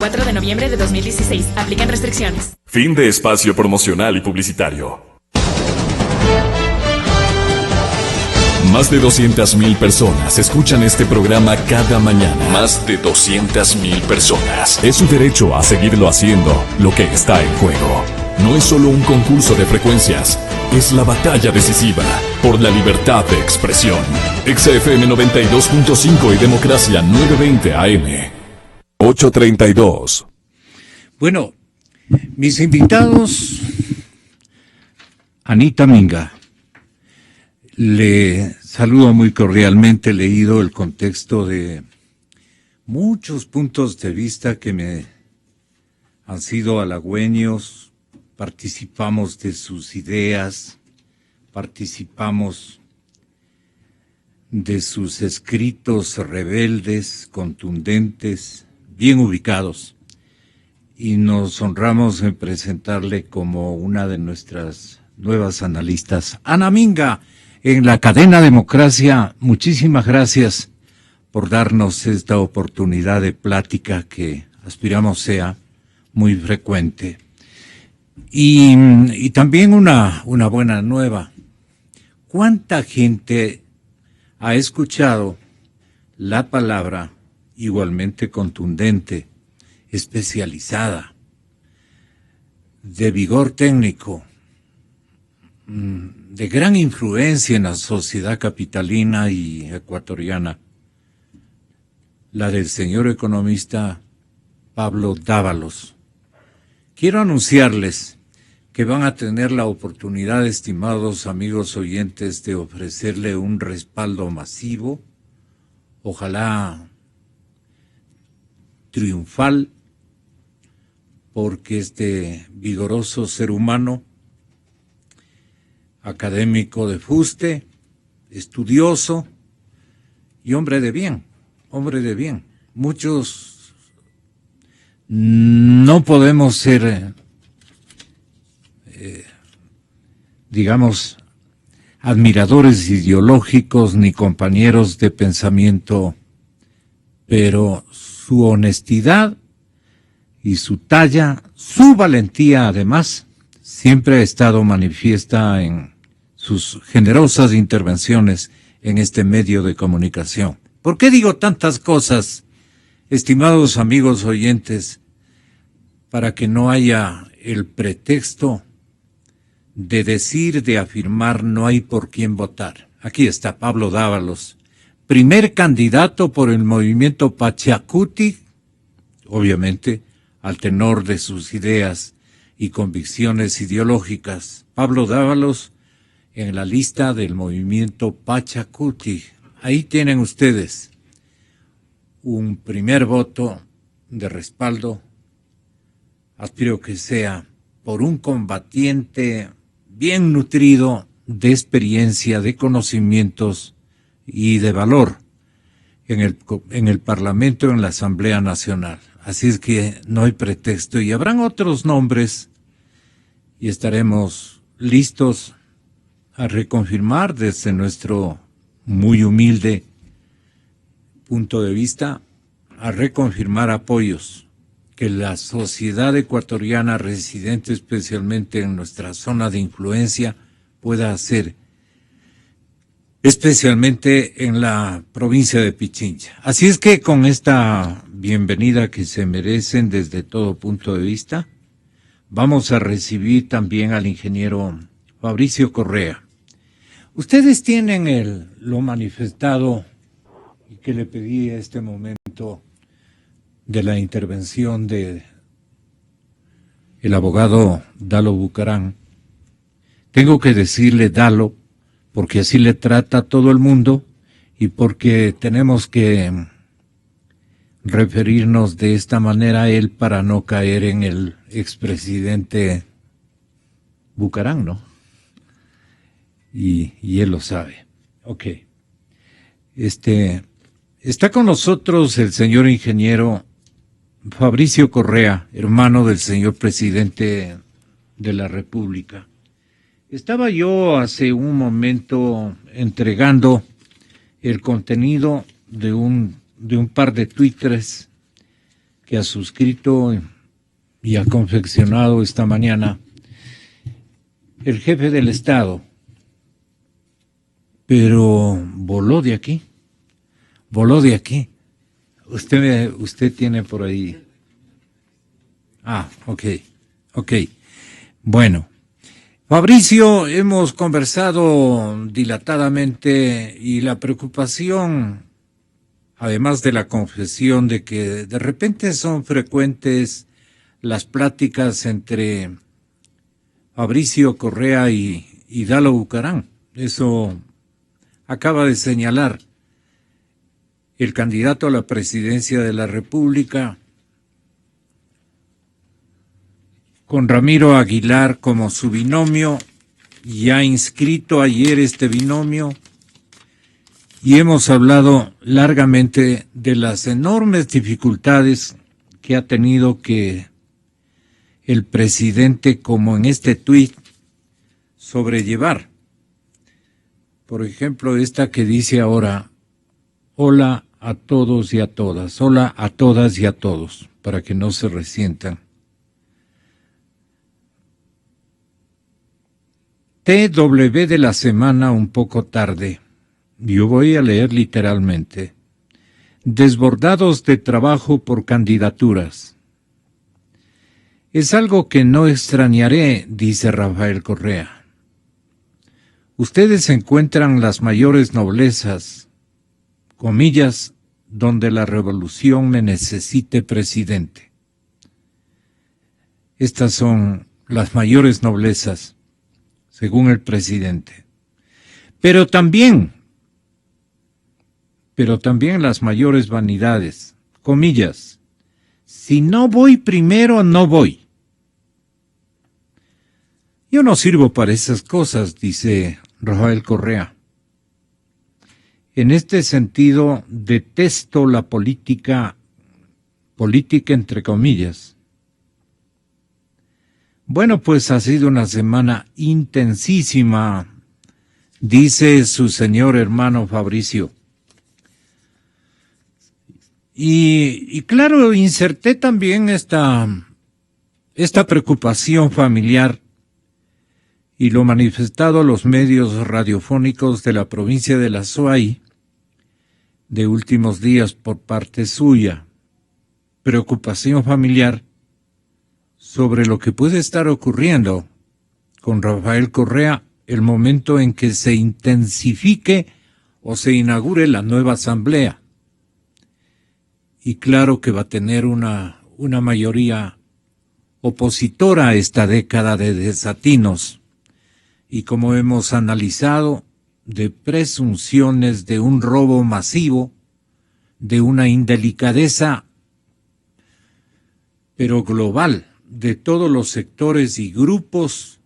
4 de noviembre de 2016. Aplican restricciones. Fin de espacio promocional y publicitario. Más de 200.000 personas escuchan este programa cada mañana. Más de 200.000 personas. Es su derecho a seguirlo haciendo. Lo que está en juego no es solo un concurso de frecuencias, es la batalla decisiva por la libertad de expresión. XFM 92.5 y Democracia 920 AM. 8:32. Bueno, mis invitados, Anita Minga. Le saludo muy cordialmente, he leído el contexto de muchos puntos de vista que me han sido halagüeños, participamos de sus ideas, participamos de sus escritos rebeldes, contundentes, bien ubicados, y nos honramos en presentarle como una de nuestras nuevas analistas, Ana Minga, en la cadena Democracia. Muchísimas gracias por darnos esta oportunidad de plática que aspiramos sea muy frecuente. Y también una buena nueva. ¿Cuánta gente ha escuchado la palabra igualmente contundente, especializada, de vigor técnico, de gran influencia en la sociedad capitalina y ecuatoriana, la del señor economista Pablo Dávalos? Quiero anunciarles que van a tener la oportunidad, estimados amigos oyentes, de ofrecerle un respaldo masivo, ojalá triunfal, porque este vigoroso ser humano, académico de fuste, estudioso y hombre de bien. Muchos no podemos ser, digamos, admiradores ideológicos ni compañeros de pensamiento, pero su honestidad y su talla, su valentía además, siempre ha estado manifiesta en sus generosas intervenciones en este medio de comunicación. ¿Por qué digo tantas cosas, estimados amigos oyentes? Para que no haya el pretexto de decir, de afirmar, no hay por quién votar. Aquí está Pablo Dávalos, primer candidato por el movimiento Pachacuti, obviamente al tenor de sus ideas y convicciones ideológicas. Pablo Dávalos en la lista del movimiento Pachacuti. Ahí tienen ustedes un primer voto de respaldo. Aspiro que sea por un combatiente bien nutrido de experiencia, de conocimientos y de valor en el Parlamento, en la Asamblea Nacional. Así es que no hay pretexto, y habrán otros nombres y estaremos listos a reconfirmar desde nuestro muy humilde punto de vista, a reconfirmar apoyos que la sociedad ecuatoriana residente, especialmente en nuestra zona de influencia, pueda hacer, especialmente en la provincia de Pichincha. Así es que con esta bienvenida que se merecen desde todo punto de vista, vamos a recibir también al ingeniero Fabricio Correa. Ustedes tienen lo manifestado y que le pedí este momento de la intervención de el abogado Dalo Bucarán. Tengo que decirle Dalo, porque así le trata a todo el mundo y porque tenemos que referirnos de esta manera a él para no caer en el expresidente Bucarán, ¿no? Y él lo sabe. Ok. Está con nosotros el señor ingeniero Fabricio Correa, hermano del señor presidente de la República. Estaba yo hace un momento entregando el contenido de un par de twitters que ha suscrito y ha confeccionado esta mañana el jefe del Estado, pero voló de aquí. Usted tiene por ahí. Ok. Bueno, Fabricio, hemos conversado dilatadamente y la preocupación, además de la confesión de que de repente son frecuentes las pláticas entre Fabricio Correa y Dalo Bucarán. Eso acaba de señalar el candidato a la presidencia de la República, con Ramiro Aguilar como su binomio. Ya inscrito ayer este binomio y hemos hablado largamente de las enormes dificultades que ha tenido que el presidente, como en este tuit, sobrellevar. Por ejemplo, esta que dice ahora: hola a todos y a todas, hola a todas y a todos, para que no se resientan. TW de la semana un poco tarde. Yo voy a leer literalmente. Desbordados de trabajo por candidaturas. Es algo que no extrañaré, dice Rafael Correa. Ustedes encuentran las mayores noblezas, comillas, donde la revolución me necesite presidente. Estas son las mayores noblezas, según el presidente. Pero también las mayores vanidades, comillas, si no voy primero, no voy. Yo no sirvo para esas cosas, dice Rafael Correa. En este sentido, detesto la política entre comillas. Bueno, pues ha sido una semana intensísima, dice su señor hermano Fabricio. Y claro, inserté también esta preocupación familiar y lo manifestado a los medios radiofónicos de la provincia de La Suay de últimos días por parte suya. Preocupación familiar sobre lo que puede estar ocurriendo con Rafael Correa el momento en que se intensifique o se inaugure la nueva asamblea. Y claro que va a tener una mayoría opositora a esta década de desatinos. Y como hemos analizado, de presunciones de un robo masivo, de una indelicadeza, pero global, de todos los sectores y grupos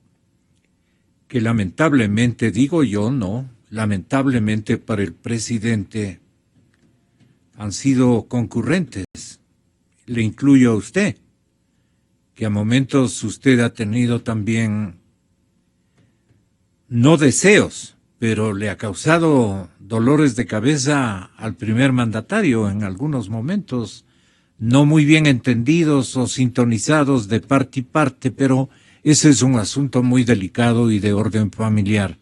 que lamentablemente, digo yo, no, lamentablemente para el presidente han sido concurrentes. Le incluyo a usted, que a momentos usted ha tenido también, no deseos, pero le ha causado dolores de cabeza al primer mandatario en algunos momentos, no muy bien entendidos o sintonizados de parte y parte, pero ese es un asunto muy delicado y de orden familiar.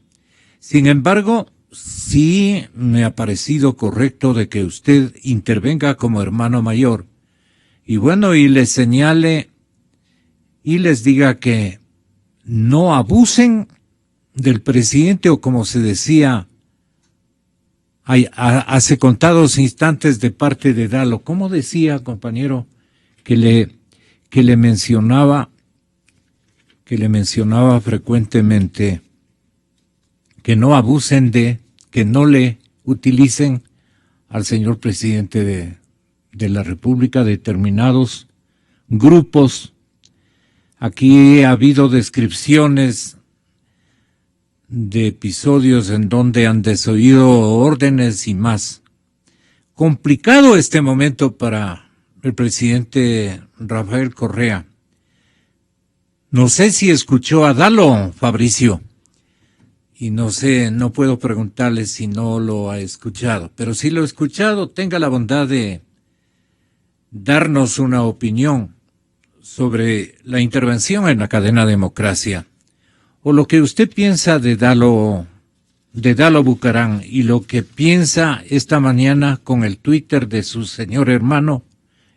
Sin embargo, sí me ha parecido correcto de que usted intervenga como hermano mayor y bueno, y les señale y les diga que no abusen del presidente, o como se decía hace contados instantes de parte de Dalo. ¿Cómo decía, compañero, que le mencionaba frecuentemente que no abusen que no le utilicen al señor presidente de la República determinados grupos? Aquí ha habido descripciones de episodios en donde han desoído órdenes y más. Complicado este momento para el presidente Rafael Correa. No sé si escuchó a Dalo, Fabricio, y no puedo preguntarle si no lo ha escuchado, pero si lo ha escuchado, tenga la bondad de darnos una opinión sobre la intervención en la cadena Democracia, o lo que usted piensa de Dalo Bucarán y lo que piensa esta mañana con el Twitter de su señor hermano,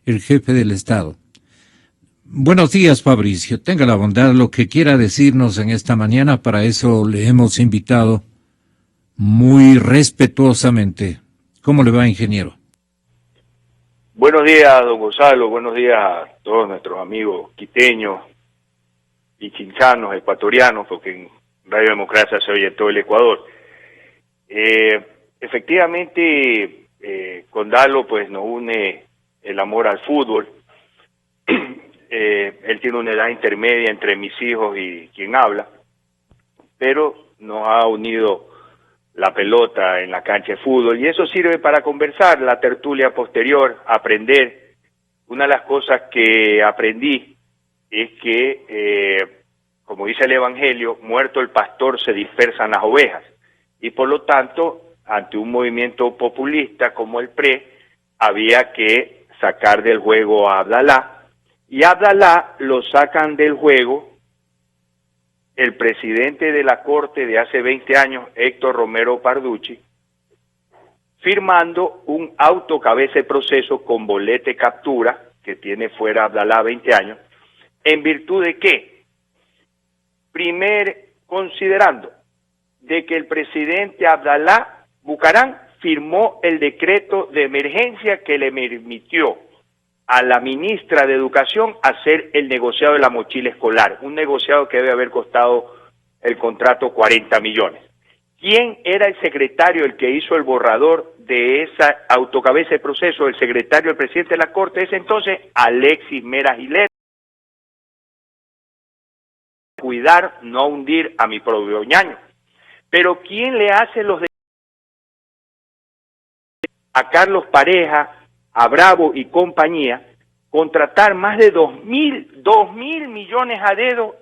el jefe del Estado. Buenos días, Fabricio. Tenga la bondad lo que quiera decirnos en esta mañana. Para eso le hemos invitado muy respetuosamente. ¿Cómo le va, ingeniero? Buenos días, don Gonzalo. Buenos días a todos nuestros amigos quiteños y chinchanos, ecuatorianos, porque en Radio Democracia se oye todo el Ecuador. Efectivamente, con Dalo pues nos une el amor al fútbol. Él tiene una edad intermedia entre mis hijos y quien habla, pero nos ha unido la pelota en la cancha de fútbol, y eso sirve para conversar, la tertulia posterior, aprender. Una de las cosas que aprendí es que, como dice el Evangelio, muerto el pastor se dispersan las ovejas, y por lo tanto, ante un movimiento populista como el PRE, había que sacar del juego a Abdalá, y a Abdalá lo sacan del juego el presidente de la Corte de hace 20 años, Héctor Romero Parducci, firmando un auto cabeza de proceso con bolete captura, que tiene fuera Abdalá 20 años, ¿en virtud de qué? Considerando de que el presidente Abdalá Bucarán firmó el decreto de emergencia que le permitió a la ministra de Educación hacer el negociado de la mochila escolar, un negociado que debe haber costado el contrato 40 millones. ¿Quién era el secretario, el que hizo el borrador de esa autocabeza de proceso? El secretario del presidente de la Corte de ese entonces, Alexis Mera Gilet. Cuidar, no hundir a mi propio ñaño. Pero ¿quién le hace los de a Carlos Pareja, a Bravo y compañía, contratar más de 2.000 millones a dedo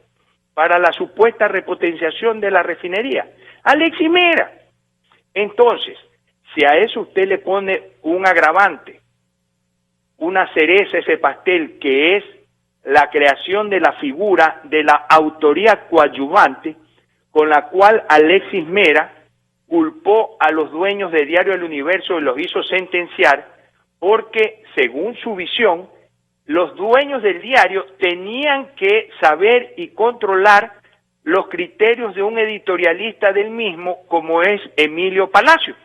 para la supuesta repotenciación de la refinería? Alexis Mera. Entonces, si a eso usted le pone un agravante, una cereza a ese pastel, que es la creación de la figura de la autoría coadyuvante, con la cual Alexis Mera culpó a los dueños de Diario El Universo y los hizo sentenciar, porque según su visión, los dueños del diario tenían que saber y controlar los criterios de un editorialista del mismo, como es Emilio Palacio,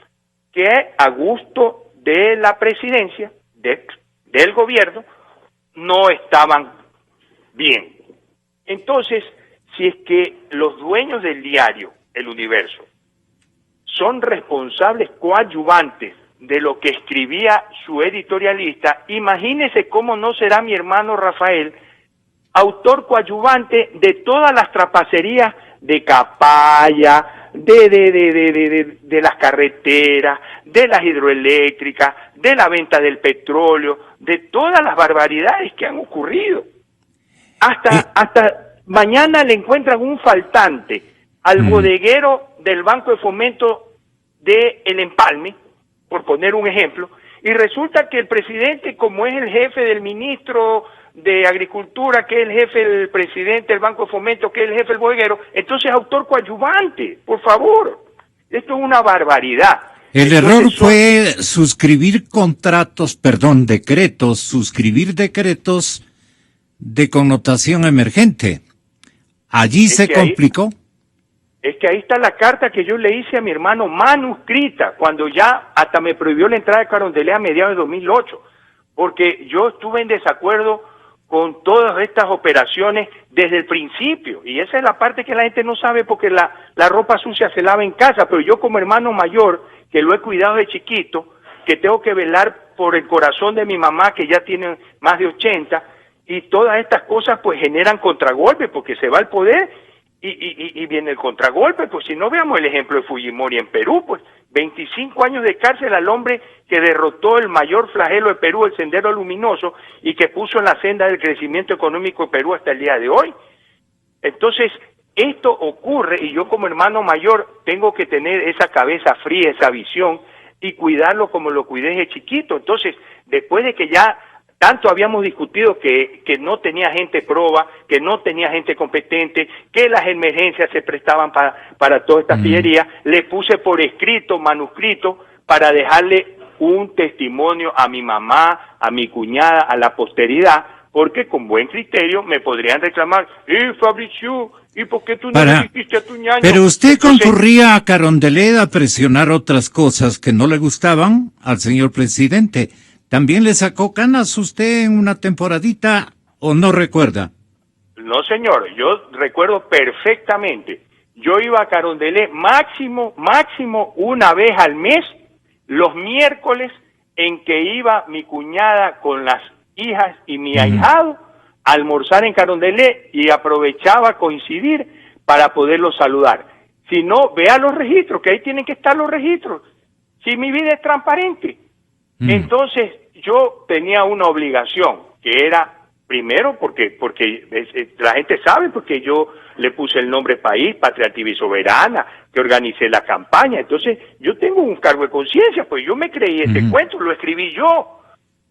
que a gusto de la presidencia, del gobierno, no estaban bien. Entonces, si es que los dueños del diario El Universo son responsables coadyuvantes de lo que escribía su editorialista, imagínese cómo no será mi hermano Rafael, autor coadyuvante de todas las trapacerías de Capaya, de las carreteras, de las hidroeléctricas, de la venta del petróleo, de todas las barbaridades que han ocurrido. Hasta mañana le encuentran un faltante al bodeguero del Banco de Fomento de El Empalme, por poner un ejemplo, y resulta que el presidente, como es el jefe del ministro de Agricultura, que es el jefe del presidente del Banco de Fomento, que es el jefe del bodeguero, entonces autor coadyuvante, por favor. Esto es una barbaridad. El error fue suscribir decretos de connotación emergente. Allí se complicó. Es que ahí está la carta que yo le hice a mi hermano manuscrita, cuando ya hasta me prohibió la entrada de Carondelet a mediados de 2008, porque yo estuve en desacuerdo con todas estas operaciones desde el principio, y esa es la parte que la gente no sabe, porque la ropa sucia se lava en casa, pero yo como hermano mayor, que lo he cuidado de chiquito, que tengo que velar por el corazón de mi mamá, que ya tiene más de 80, y todas estas cosas pues generan contragolpe, porque se va el poder y viene el contragolpe. Pues si no, veamos el ejemplo de Fujimori en Perú, pues 25 años de cárcel al hombre que derrotó el mayor flagelo de Perú, el Sendero Luminoso, y que puso en la senda del crecimiento económico de Perú hasta el día de hoy. Entonces, esto ocurre, y yo como hermano mayor tengo que tener esa cabeza fría, esa visión, y cuidarlo como lo cuidé desde chiquito. Entonces, después de que ya tanto habíamos discutido que no tenía gente proba, que no tenía gente competente, que las emergencias se prestaban para toda esta pillería, le puse por escrito, manuscrito, para dejarle un testimonio a mi mamá, a mi cuñada, a la posteridad, porque con buen criterio me podrían reclamar, Fabricio, ¿y por qué tú no le dijiste a tu ñaño? Pero usted Entonces, concurría a Carondelet a presionar otras cosas que no le gustaban al señor presidente. ¿También le sacó canas usted en una temporadita o no recuerda? No, señor, yo recuerdo perfectamente. Yo iba a Carondelet máximo una vez al mes, los miércoles, en que iba mi cuñada con las hijas y mi ahijado a almorzar en Carondelet y aprovechaba coincidir para poderlos saludar. Si no, vea los registros, que ahí tienen que estar los registros. Si mi vida es transparente. Entonces, yo tenía una obligación, que era, primero, porque la gente sabe, porque yo le puse el nombre País, Patria Activa y Soberana, que organicé la campaña. Entonces, yo tengo un cargo de conciencia, pues yo me creí este cuento, lo escribí yo.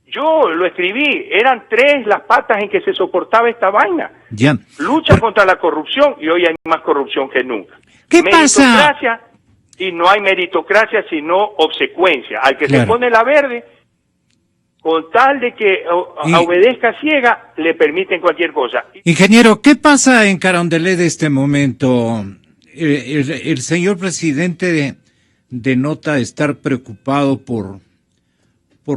Yo lo escribí, eran 3 las patas en que se soportaba esta vaina. Ya. Lucha contra la corrupción, y hoy hay más corrupción que nunca. ¿Qué pasa? Meritocracia, y no hay meritocracia sino obsecuencia. Al que se pone la verde, con tal de que obedezca ciega, le permiten cualquier cosa. Ingeniero, ¿qué pasa en Carondelet de este momento? El señor presidente denota estar preocupado por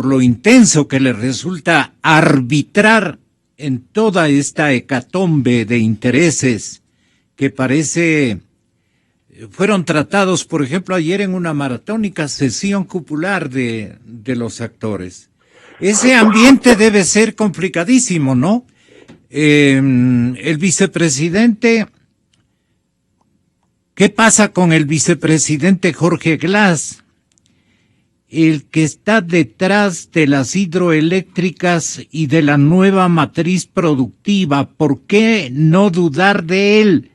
lo intenso que le resulta arbitrar en toda esta hecatombe de intereses que parece fueron tratados, por ejemplo, ayer en una maratónica sesión cupular de los actores. Ese ambiente debe ser complicadísimo, ¿no? El vicepresidente, ¿qué pasa con el vicepresidente Jorge Glass? El que está detrás de las hidroeléctricas y de la nueva matriz productiva. ¿Por qué no dudar de él?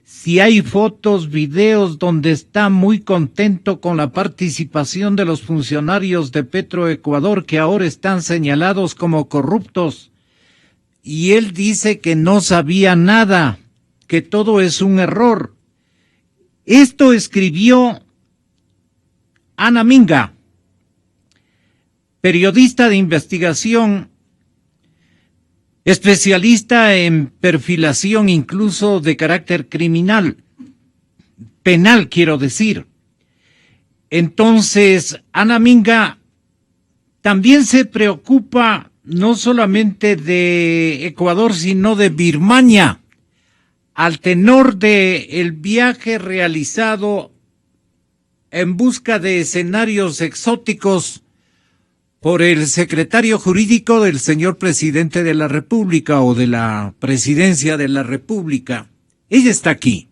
Si hay fotos, videos donde está muy contento con la participación de los funcionarios de Petroecuador que ahora están señalados como corruptos. Y él dice que no sabía nada, que todo es un error. Esto escribió Ana Minga, periodista de investigación, especialista en perfilación incluso de carácter criminal, penal quiero decir. Entonces, Ana Minga también se preocupa no solamente de Ecuador, sino de Birmania, al tenor de el viaje realizado en busca de escenarios exóticos por el secretario jurídico del señor presidente de la República o de la presidencia de la República. Ella está aquí.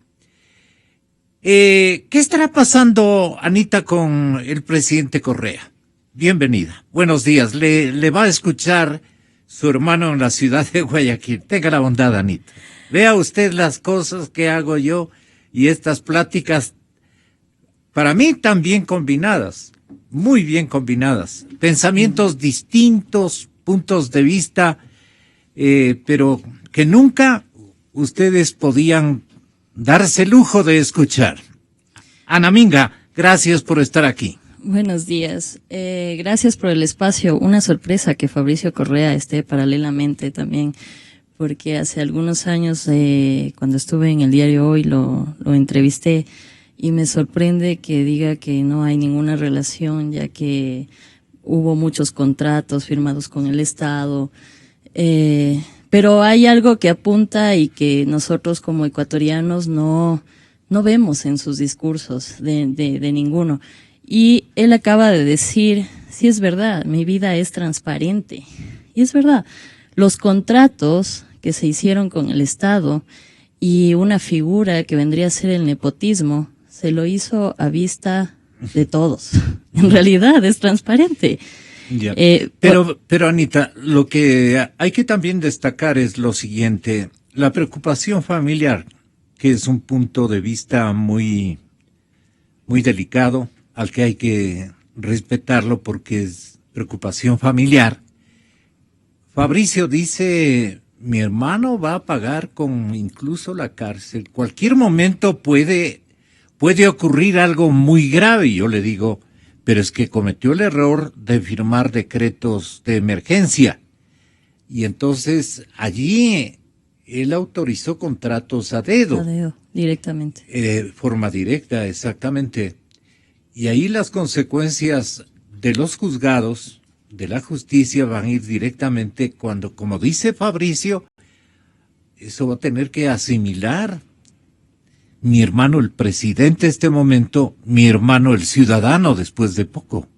¿Qué estará pasando, Anita, con el presidente Correa? Bienvenida. Buenos días. Le va a escuchar su hermano en la ciudad de Guayaquil. Tenga la bondad, Anita. Vea usted las cosas que hago yo y estas pláticas, para mí también combinadas. Muy bien combinadas, pensamientos distintos, puntos de vista, pero que nunca ustedes podían darse el lujo de escuchar. Ana Minga, gracias por estar aquí. Buenos días, gracias por el espacio. Una sorpresa que Fabricio Correa esté paralelamente también, porque hace algunos años, cuando estuve en el diario Hoy, lo entrevisté. Y me sorprende que diga que no hay ninguna relación, ya que hubo muchos contratos firmados con el Estado. Pero hay algo que apunta y que nosotros como ecuatorianos no vemos en sus discursos de ninguno. Y él acaba de decir, sí es verdad, mi vida es transparente. Y es verdad, los contratos que se hicieron con el Estado y una figura que vendría a ser el nepotismo, se lo hizo a vista de todos. En realidad es transparente. Ya. Pero Anita, lo que hay que también destacar es lo siguiente, la preocupación familiar, que es un punto de vista muy, muy delicado, al que hay que respetarlo porque es preocupación familiar. Fabricio dice, mi hermano va a pagar con incluso la cárcel. Cualquier momento puede ocurrir algo muy grave. Y yo le digo, pero es que cometió el error de firmar decretos de emergencia. Y entonces allí él autorizó contratos a dedo. A dedo, directamente. Forma directa, exactamente. Y ahí las consecuencias de los juzgados, de la justicia, van a ir directamente cuando, como dice Fabricio, eso va a tener que asimilar mi hermano el presidente este momento, mi hermano el ciudadano después de poco.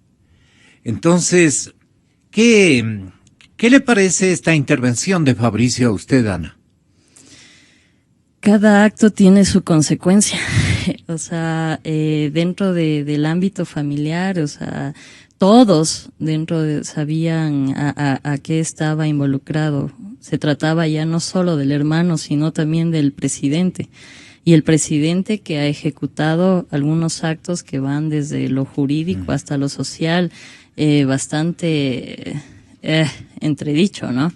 Entonces, ¿qué le parece esta intervención de Fabricio a usted, Ana? Cada acto tiene su consecuencia. O sea, dentro del ámbito familiar, o sea, todos sabían a qué estaba involucrado. Se trataba ya no solo del hermano, sino también del presidente. Y el presidente que ha ejecutado algunos actos que van desde lo jurídico hasta lo social, bastante entredicho, ¿no?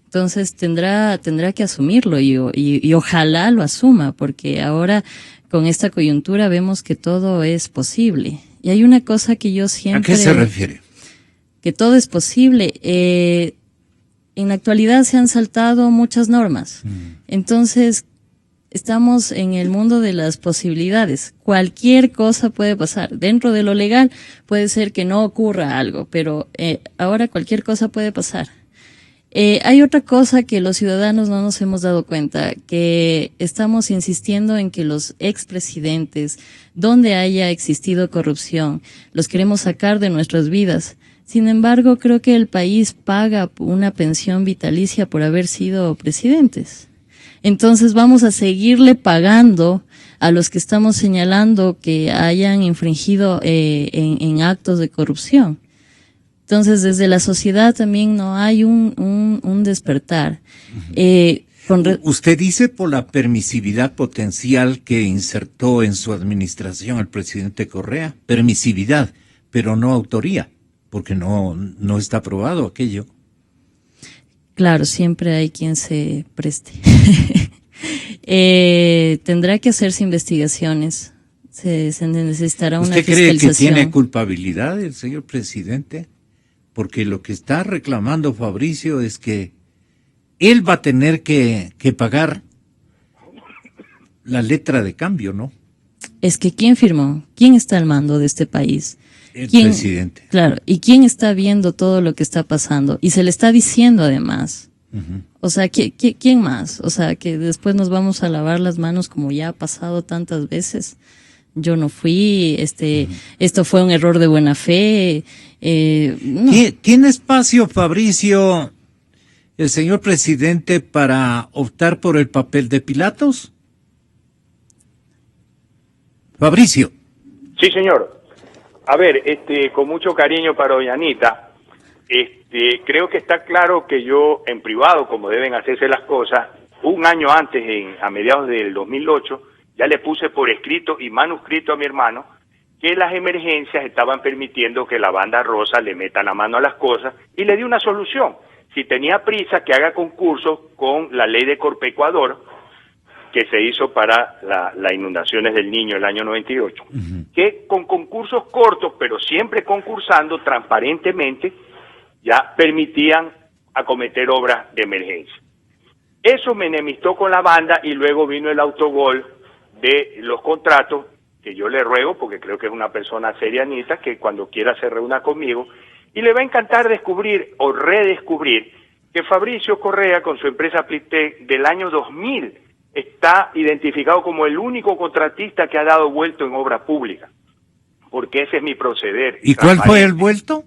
Entonces tendrá que asumirlo y ojalá lo asuma, porque ahora con esta coyuntura vemos que todo es posible. Y hay una cosa que yo siempre... ¿A qué se refiere? Que todo es posible. En la actualidad se han saltado muchas normas. Entonces, estamos en el mundo de las posibilidades. Cualquier cosa puede pasar. Dentro de lo legal puede ser que no ocurra algo, pero ahora cualquier cosa puede pasar. Hay otra cosa que los ciudadanos no nos hemos dado cuenta, que estamos insistiendo en que los expresidentes, donde haya existido corrupción, los queremos sacar de nuestras vidas. Sin embargo, creo que el país paga una pensión vitalicia por haber sido presidentes. Entonces vamos a seguirle pagando a los que estamos señalando que hayan infringido en actos de corrupción. Entonces, desde la sociedad también no hay un despertar. Usted dice por la permisividad potencial que insertó en su administración el presidente Correa. Permisividad, pero no autoría, porque no está aprobado aquello. Claro, siempre hay quien se preste. Tendrá que hacerse investigaciones. Se necesitará una fiscalización. ¿Usted cree que tiene culpabilidad el señor presidente? Porque lo que está reclamando Fabricio es que él va a tener que pagar la letra de cambio, ¿no? Es que ¿quién firmó? ¿Quién está al mando de este país? El presidente. Claro, ¿y quién está viendo todo lo que está pasando? Y se le está diciendo además. O sea, ¿quién más? O sea, que después nos vamos a lavar las manos como ya ha pasado tantas veces. Yo no fui, esto fue un error de buena fe. No. ¿Tiene espacio, Fabricio, el señor presidente, para optar por el papel de Pilatos? Fabricio. Sí, señor. A ver, con mucho cariño para doña Anita, creo que está claro que yo, en privado, como deben hacerse las cosas, un año antes, a mediados del 2008, ya le puse por escrito y manuscrito a mi hermano que las emergencias estaban permitiendo que la banda rosa le meta la mano a las cosas y le di una solución. Si tenía prisa, que haga concursos con la ley de Corpecuador que se hizo para las inundaciones del Niño el año 98, que con concursos cortos, pero siempre concursando transparentemente, ya permitían acometer obras de emergencia. Eso me enemistó con la banda y luego vino el autogol de los contratos, que yo le ruego, porque creo que es una persona serianita, que cuando quiera se reúna conmigo, y le va a encantar descubrir o redescubrir que Fabricio Correa, con su empresa Plitec, del año 2000, está identificado como el único contratista que ha dado vuelto en obra pública, porque ese es mi proceder. ¿Y cuál fue el vuelto?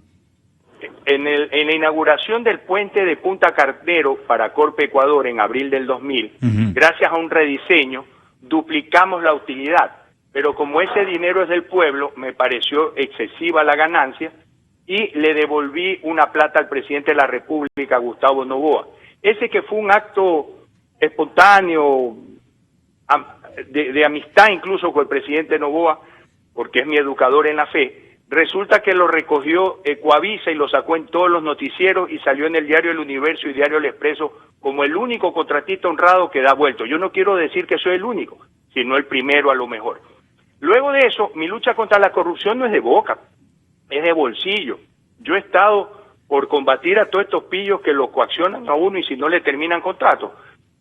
En la inauguración del puente de Punta Carnero para Corpecuador en abril del 2000, gracias a un rediseño, duplicamos la utilidad, pero como ese dinero es del pueblo, me pareció excesiva la ganancia y le devolví una plata al presidente de la República, Gustavo Noboa. Ese que fue un acto espontáneo, de amistad incluso con el presidente Noboa, porque es mi educador en la fe, Resulta que lo recogió Ecuavisa y lo sacó en todos los noticieros y salió en el diario El Universo y diario El Expreso como el único contratista honrado que da vuelto. Yo no quiero decir que soy el único, sino el primero a lo mejor. Luego de eso, mi lucha contra la corrupción no es de boca, es de bolsillo. Yo he estado por combatir a todos estos pillos que lo coaccionan a uno y si no le terminan contrato.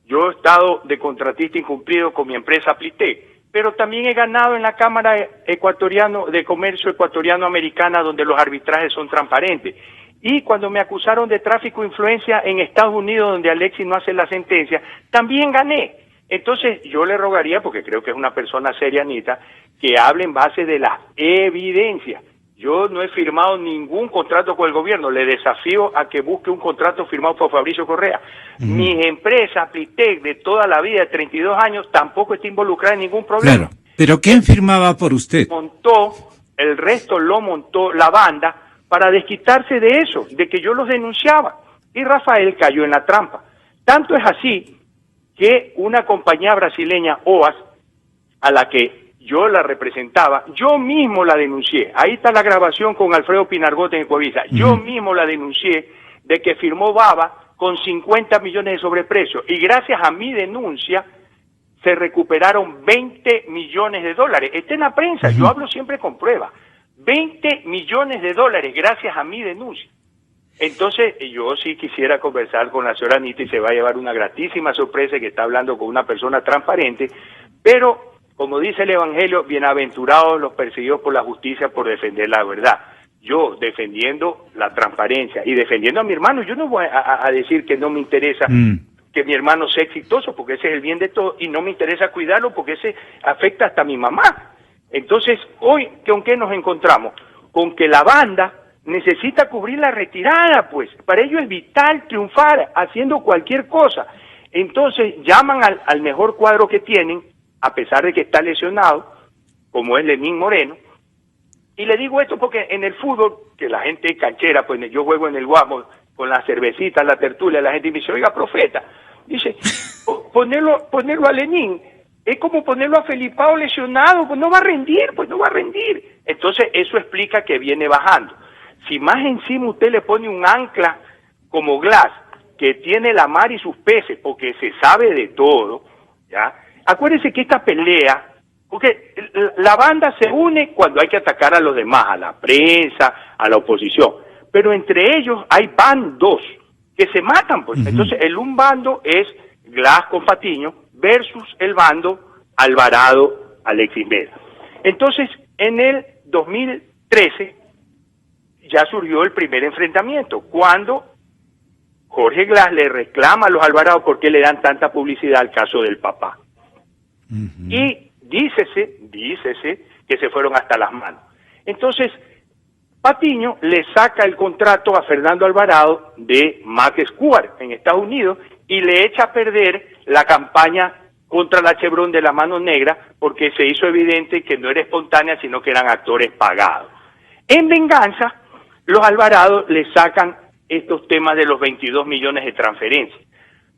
Yo he estado de contratista incumplido con mi empresa Plitec, pero también he ganado en la Cámara de Comercio Ecuatoriano-Americana, donde los arbitrajes son transparentes. Y cuando me acusaron de tráfico de influencia en Estados Unidos, donde Alexis no hace la sentencia, también gané. Entonces yo le rogaría, porque creo que es una persona seria, Anita, que hable en base de las evidencias. Yo no he firmado ningún contrato con el gobierno, le desafío a que busque un contrato firmado por Fabricio Correa. Mi empresa, Plitec, de toda la vida, de 32 años, tampoco está involucrada en ningún problema. Claro, pero ¿quién firmaba por usted? El resto lo montó la banda para desquitarse de eso, de que yo los denunciaba. Y Rafael cayó en la trampa. Tanto es así que una compañía brasileña, OAS, a la que yo la representaba, yo mismo la denuncié. Ahí está la grabación con Alfredo Pinargote en Ecuavisa. Yo mismo la denuncié de que firmó Baba con 50 millones de sobreprecio. Y gracias a mi denuncia se recuperaron 20 millones de dólares. Está en la prensa, yo hablo siempre con pruebas. 20 millones de dólares gracias a mi denuncia. Entonces, yo sí quisiera conversar con la señora Anita y se va a llevar una gratísima sorpresa que está hablando con una persona transparente, pero como dice el Evangelio, bienaventurados los perseguidos por la justicia por defender la verdad. Yo defendiendo la transparencia y defendiendo a mi hermano, yo no voy a decir que no me interesa que mi hermano sea exitoso, porque ese es el bien de todos, y no me interesa cuidarlo porque ese afecta hasta a mi mamá. Entonces, hoy, ¿con qué nos encontramos? Con que la banda necesita cubrir la retirada, pues. Para ello es vital triunfar haciendo cualquier cosa. Entonces, llaman al mejor cuadro que tienen, a pesar de que está lesionado, como es Lenín Moreno. Y le digo esto porque en el fútbol, que la gente es canchera, pues yo juego en el Guamo con la cervecita, la tertulia, la gente me dice, oiga, profeta, dice, ponerlo a Lenín es como ponerlo a Felipao lesionado, pues no va a rendir. Entonces eso explica que viene bajando. Si más encima usted le pone un ancla como Glass, que tiene la mar y sus peces, porque se sabe de todo, ¿ya? Acuérdense que esta pelea, porque la banda se une cuando hay que atacar a los demás, a la prensa, a la oposición, pero entre ellos hay bandos que se matan, pues. Entonces un bando es Glass con Patiño versus el bando Alvarado Alexis Mera. Entonces, en el 2013 ya surgió el primer enfrentamiento, cuando Jorge Glass le reclama a los Alvarados por qué le dan tanta publicidad al caso del papá. Y dícese que se fueron hasta las manos. Entonces, Patiño le saca el contrato a Fernando Alvarado de Mac Square en Estados Unidos y le echa a perder la campaña contra la Chevron de la mano negra porque se hizo evidente que no era espontánea, sino que eran actores pagados. En venganza, los Alvarados le sacan estos temas de los 22 millones de transferencias.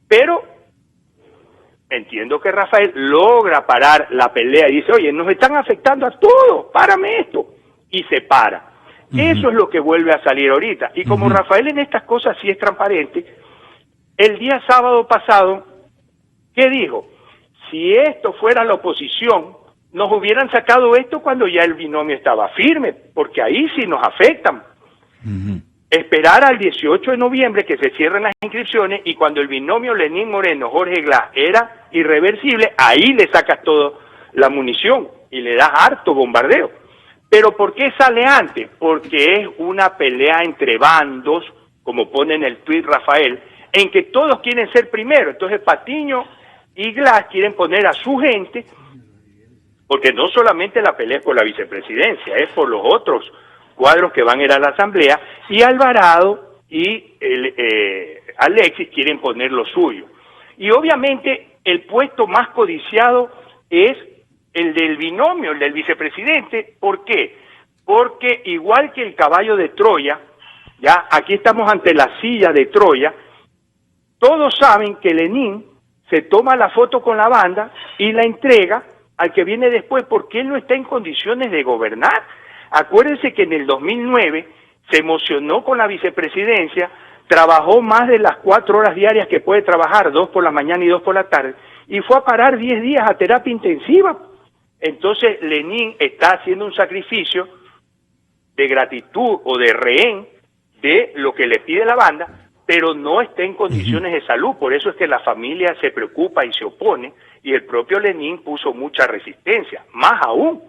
Pero entiendo que Rafael logra parar la pelea y dice, oye, nos están afectando a todos, párame esto. Y se para. Eso es lo que vuelve a salir ahorita. Y como Rafael en estas cosas sí es transparente, el día sábado pasado, ¿qué dijo? Si esto fuera la oposición, nos hubieran sacado esto cuando ya el binomio estaba firme, porque ahí sí nos afectan. Esperar al 18 de noviembre que se cierren las inscripciones y cuando el binomio Lenín Moreno-Jorge Glass era irreversible, ahí le sacas toda la munición y le das harto bombardeo. ¿Pero por qué sale antes? Porque es una pelea entre bandos, como pone en el tuit Rafael, en que todos quieren ser primero. Entonces Patiño y Glass quieren poner a su gente, porque no solamente la pelea es por la vicepresidencia, es por los otros cuadros que van a ir a la asamblea, y Alvarado y Alexis quieren poner lo suyo. Y obviamente el puesto más codiciado es el del binomio, el del vicepresidente. ¿Por qué? Porque igual que el caballo de Troya, ya aquí estamos ante la silla de Troya, todos saben que Lenín se toma la foto con la banda y la entrega al que viene después porque él no está en condiciones de gobernar. Acuérdense que en el 2009 se emocionó con la vicepresidencia, trabajó más de las 4 horas diarias que puede trabajar, 2 por la mañana y 2 por la tarde, y fue a parar 10 días a terapia intensiva. Entonces Lenin está haciendo un sacrificio de gratitud o de rehén de lo que le pide la banda, pero no está en condiciones de salud. Por eso es que la familia se preocupa y se opone, y el propio Lenin puso mucha resistencia. Más aún,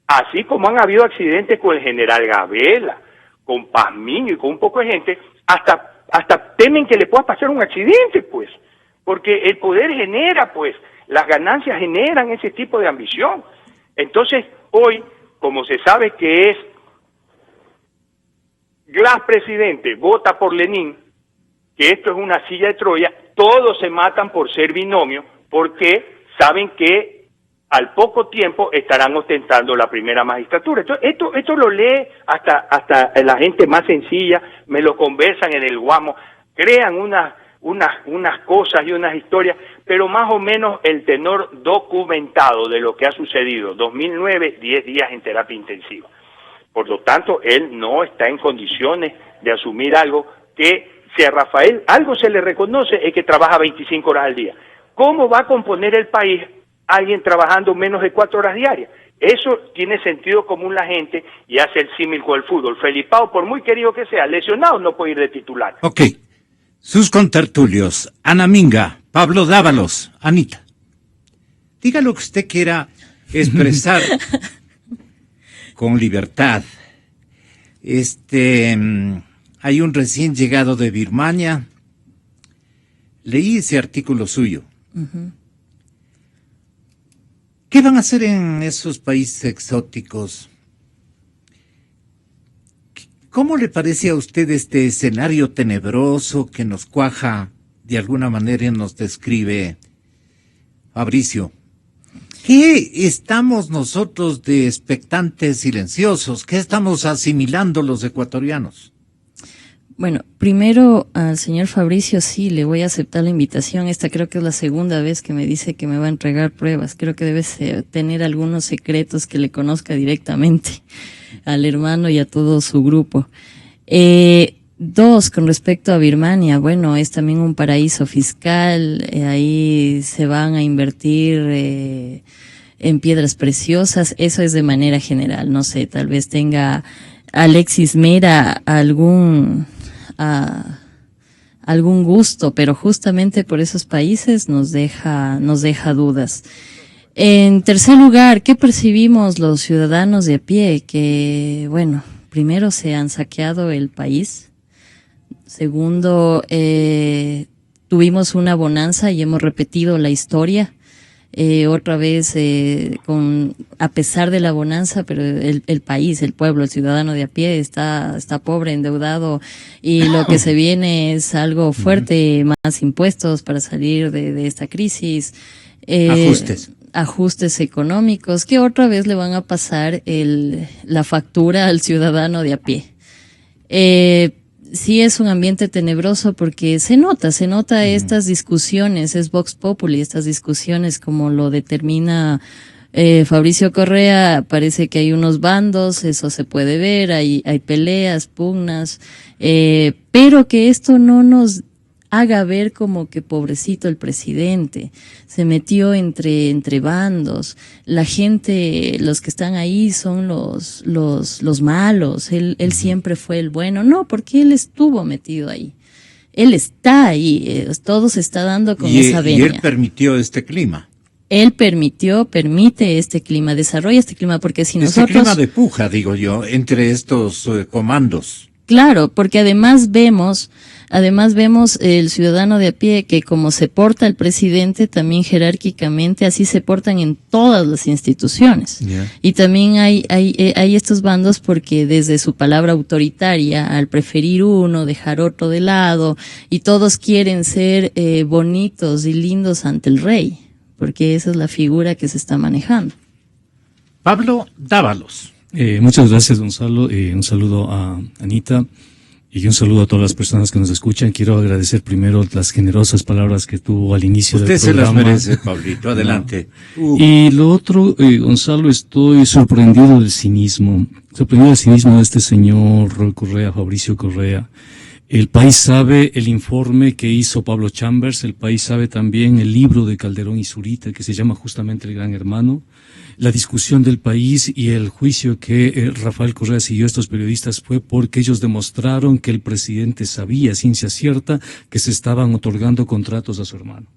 así como han habido accidentes con el general Gabela, con Pazmiño y con un poco de gente, hasta temen que le pueda pasar un accidente, pues, porque el poder genera, pues, las ganancias generan ese tipo de ambición. Entonces, hoy, como se sabe que es Glass presidente, vota por Lenin, que esto es una silla de Troya, todos se matan por ser binomio, porque saben que al poco tiempo estarán ostentando la primera magistratura. Entonces, esto lo lee hasta la gente más sencilla, me lo conversan en el Guamo, crean unas cosas y unas historias, pero más o menos el tenor documentado de lo que ha sucedido. 2009, 10 días en terapia intensiva. Por lo tanto, él no está en condiciones de asumir algo que, si a Rafael algo se le reconoce, es que trabaja 25 horas al día. ¿Cómo va a componer el país alguien trabajando menos de 4 horas diarias? Eso tiene sentido común la gente y hace el símil con el fútbol. Felipao, por muy querido que sea, lesionado no puede ir de titular. Ok. Sus contertulios, Ana Minga, Pablo Dávalos, Anita. Diga lo que usted quiera expresar con libertad. Hay un recién llegado de Birmania. Leí ese artículo suyo. Uh-huh. ¿Qué van a hacer en esos países exóticos? ¿Cómo le parece a usted este escenario tenebroso que nos cuaja, de alguna manera y nos describe Fabricio? ¿Qué estamos nosotros de expectantes silenciosos? ¿Qué estamos asimilando los ecuatorianos? Bueno, primero al señor Fabricio sí, le voy a aceptar la invitación. Esta creo que es la segunda vez que me dice que me va a entregar pruebas. Creo que debe tener algunos secretos que le conozca directamente al hermano y a todo su grupo. Dos, con respecto a Birmania, bueno, es también un paraíso fiscal. Ahí se van a invertir en piedras preciosas. Eso es de manera general. No sé, tal vez tenga Alexis Mera algún gusto, pero justamente por esos países nos deja dudas. En tercer lugar, ¿qué percibimos los ciudadanos de a pie? Que, bueno, primero se han saqueado el país. Segundo, tuvimos una bonanza y hemos repetido la historia. Otra vez, a pesar de la bonanza, pero el país, el pueblo, el ciudadano de a pie está pobre, endeudado, y lo que se viene es algo fuerte, más impuestos para salir de esta crisis. Ajustes económicos que otra vez le van a pasar la factura al ciudadano de a pie. Sí es un ambiente tenebroso porque se nota estas discusiones, es Vox Populi, estas discusiones como lo determina Fabricio Correa. Parece que hay unos bandos, eso se puede ver, hay peleas, pugnas, pero que esto no nos haga ver como que pobrecito el presidente, se metió entre bandos, la gente, los que están ahí son los malos, él siempre fue el bueno. No, porque él estuvo metido ahí, él está ahí, todo se está dando con esa venia. Y él permitió este clima. Él permite este clima, desarrolla este clima, porque si nosotros... Este clima de puja, digo yo, entre estos comandos. Claro, porque además vemos el ciudadano de a pie que como se porta el presidente, también jerárquicamente así se portan en todas las instituciones. Yeah. Y también hay estos bandos porque desde su palabra autoritaria, al preferir uno, dejar otro de lado, y todos quieren ser bonitos y lindos ante el rey, porque esa es la figura que se está manejando. Pablo Dávalos. Muchas gracias, Gonzalo. Un saludo a Anita. Y un saludo a todas las personas que nos escuchan. Quiero agradecer primero las generosas palabras que tuvo al inicio del programa. Usted se las merece, Pablito. Adelante. Y lo otro, Gonzalo, estoy sorprendido del cinismo. Sorprendido del cinismo de este señor Correa, Fabricio Correa. El país sabe el informe que hizo Pablo Chambers, el país sabe también el libro de Calderón y Zurita, que se llama justamente El Gran Hermano. La discusión del país y el juicio que Rafael Correa siguió a estos periodistas fue porque ellos demostraron que el presidente sabía, ciencia cierta, que se estaban otorgando contratos a su hermano.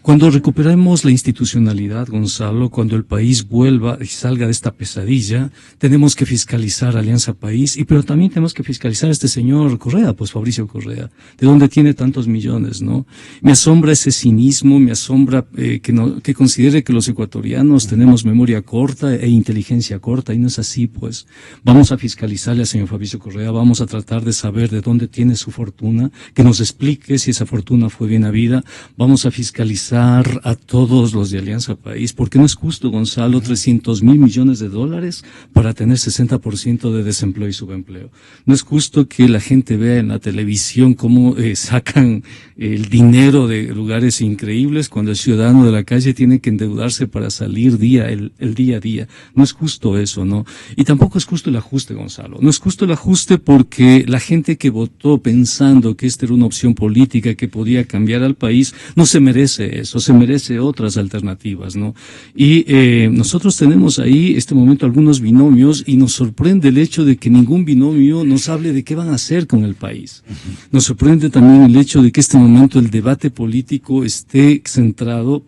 Cuando recuperemos la institucionalidad, Gonzalo, cuando el país vuelva y salga de esta pesadilla, tenemos que fiscalizar Alianza País, pero también tenemos que fiscalizar a este señor Correa, pues Fabricio Correa, de dónde tiene tantos millones, ¿no? Me asombra ese cinismo, me asombra que considere que los ecuatorianos tenemos memoria corta e inteligencia corta, y no es así, pues. Vamos a fiscalizarle al señor Fabricio Correa, vamos a tratar de saber de dónde tiene su fortuna, que nos explique si esa fortuna fue bien habida, vamos a fiscalizar a todos los de Alianza País, porque no es justo, Gonzalo, 300,000 millones de dólares para tener 60% de desempleo y subempleo. No es justo que la gente vea en la televisión cómo sacan el dinero de lugares increíbles cuando el ciudadano de la calle tiene que endeudarse para salir el día a día. No es justo eso, ¿no? Y tampoco es justo el ajuste, Gonzalo. No es justo el ajuste porque la gente que votó pensando que esta era una opción política que podía cambiar al país, no se merece eso, se merece otras alternativas, ¿no? Y nosotros tenemos ahí, este momento, algunos binomios, y nos sorprende el hecho de que ningún binomio nos hable de qué van a hacer con el país. Nos sorprende también el hecho de que este momento el debate político esté centrado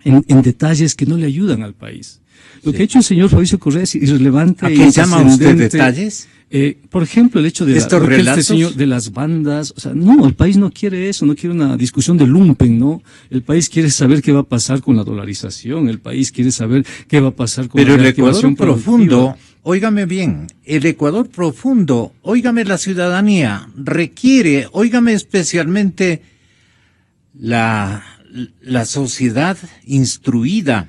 en detalles que no le ayudan al país. Lo que ha hecho el señor Fabricio Correa es irrelevante. ¿A qué llama usted detalles? Por ejemplo, el hecho de estos relatos de las bandas, o sea, no, el país no quiere eso, no quiere una discusión de lumpen, ¿no? El país quiere saber qué va a pasar con la dolarización, el país quiere saber qué va a pasar con la reactivación productiva. Pero el Ecuador profundo, óigame bien, el Ecuador profundo, óigame la ciudadanía, requiere, óigame especialmente la sociedad instruida.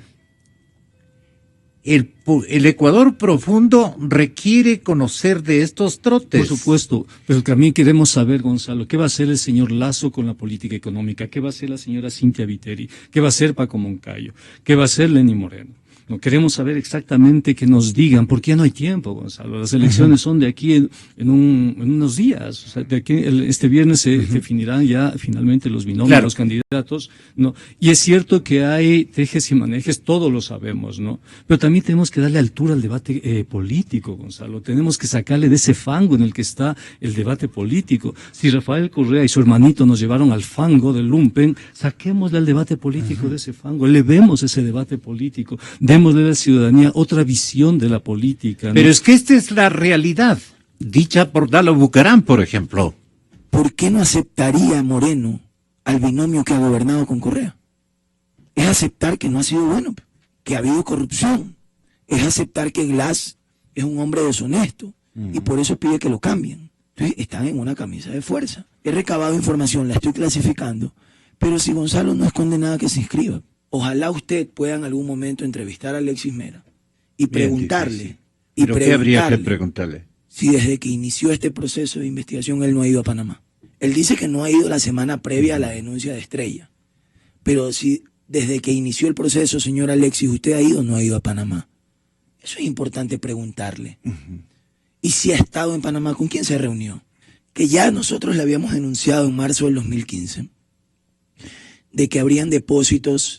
El Ecuador profundo requiere conocer de estos trotes. Por supuesto, pero también queremos saber, Gonzalo, qué va a hacer el señor Lasso con la política económica, qué va a hacer la señora Cintia Viteri, qué va a hacer Paco Moncayo, qué va a hacer Lenny Moreno. No queremos saber exactamente que nos digan, porque ya no hay tiempo, Gonzalo. Las elecciones son de aquí en unos días. O sea, de aquí este viernes se definirán ya finalmente los binomios, claro, los candidatos, ¿no? Y es cierto que hay tejes y manejes, todos lo sabemos, ¿no? Pero también tenemos que darle altura al debate político, Gonzalo. Tenemos que sacarle de ese fango en el que está el debate político. Si Rafael Correa y su hermanito nos llevaron al fango del lumpen, saquémosle al debate político de ese fango, elevemos ese debate político, démosle a la ciudadanía otra visión de la política, ¿no? Pero es que esta es la realidad, dicha por Dalo Bucaram, por ejemplo. ¿Por qué no aceptaría Moreno al binomio que ha gobernado con Correa? Es aceptar que no ha sido bueno, que ha habido corrupción. Es aceptar que Glass es un hombre deshonesto y por eso pide que lo cambien. Entonces están en una camisa de fuerza. He recabado información, la estoy clasificando, pero si Gonzalo no esconde nada, que se inscriba. Ojalá usted pueda en algún momento entrevistar a Alexis Mera y preguntarle. ¿Pero qué habría que preguntarle? Si desde que inició este proceso de investigación él no ha ido a Panamá. Él dice que no ha ido la semana previa a la denuncia de Estrella. Pero si desde que inició el proceso, señor Alexis, usted ha ido o no ha ido a Panamá. Eso es importante preguntarle. Y si ha estado en Panamá, ¿con quién se reunió? Que ya nosotros le habíamos denunciado en marzo del 2015 de que habrían depósitos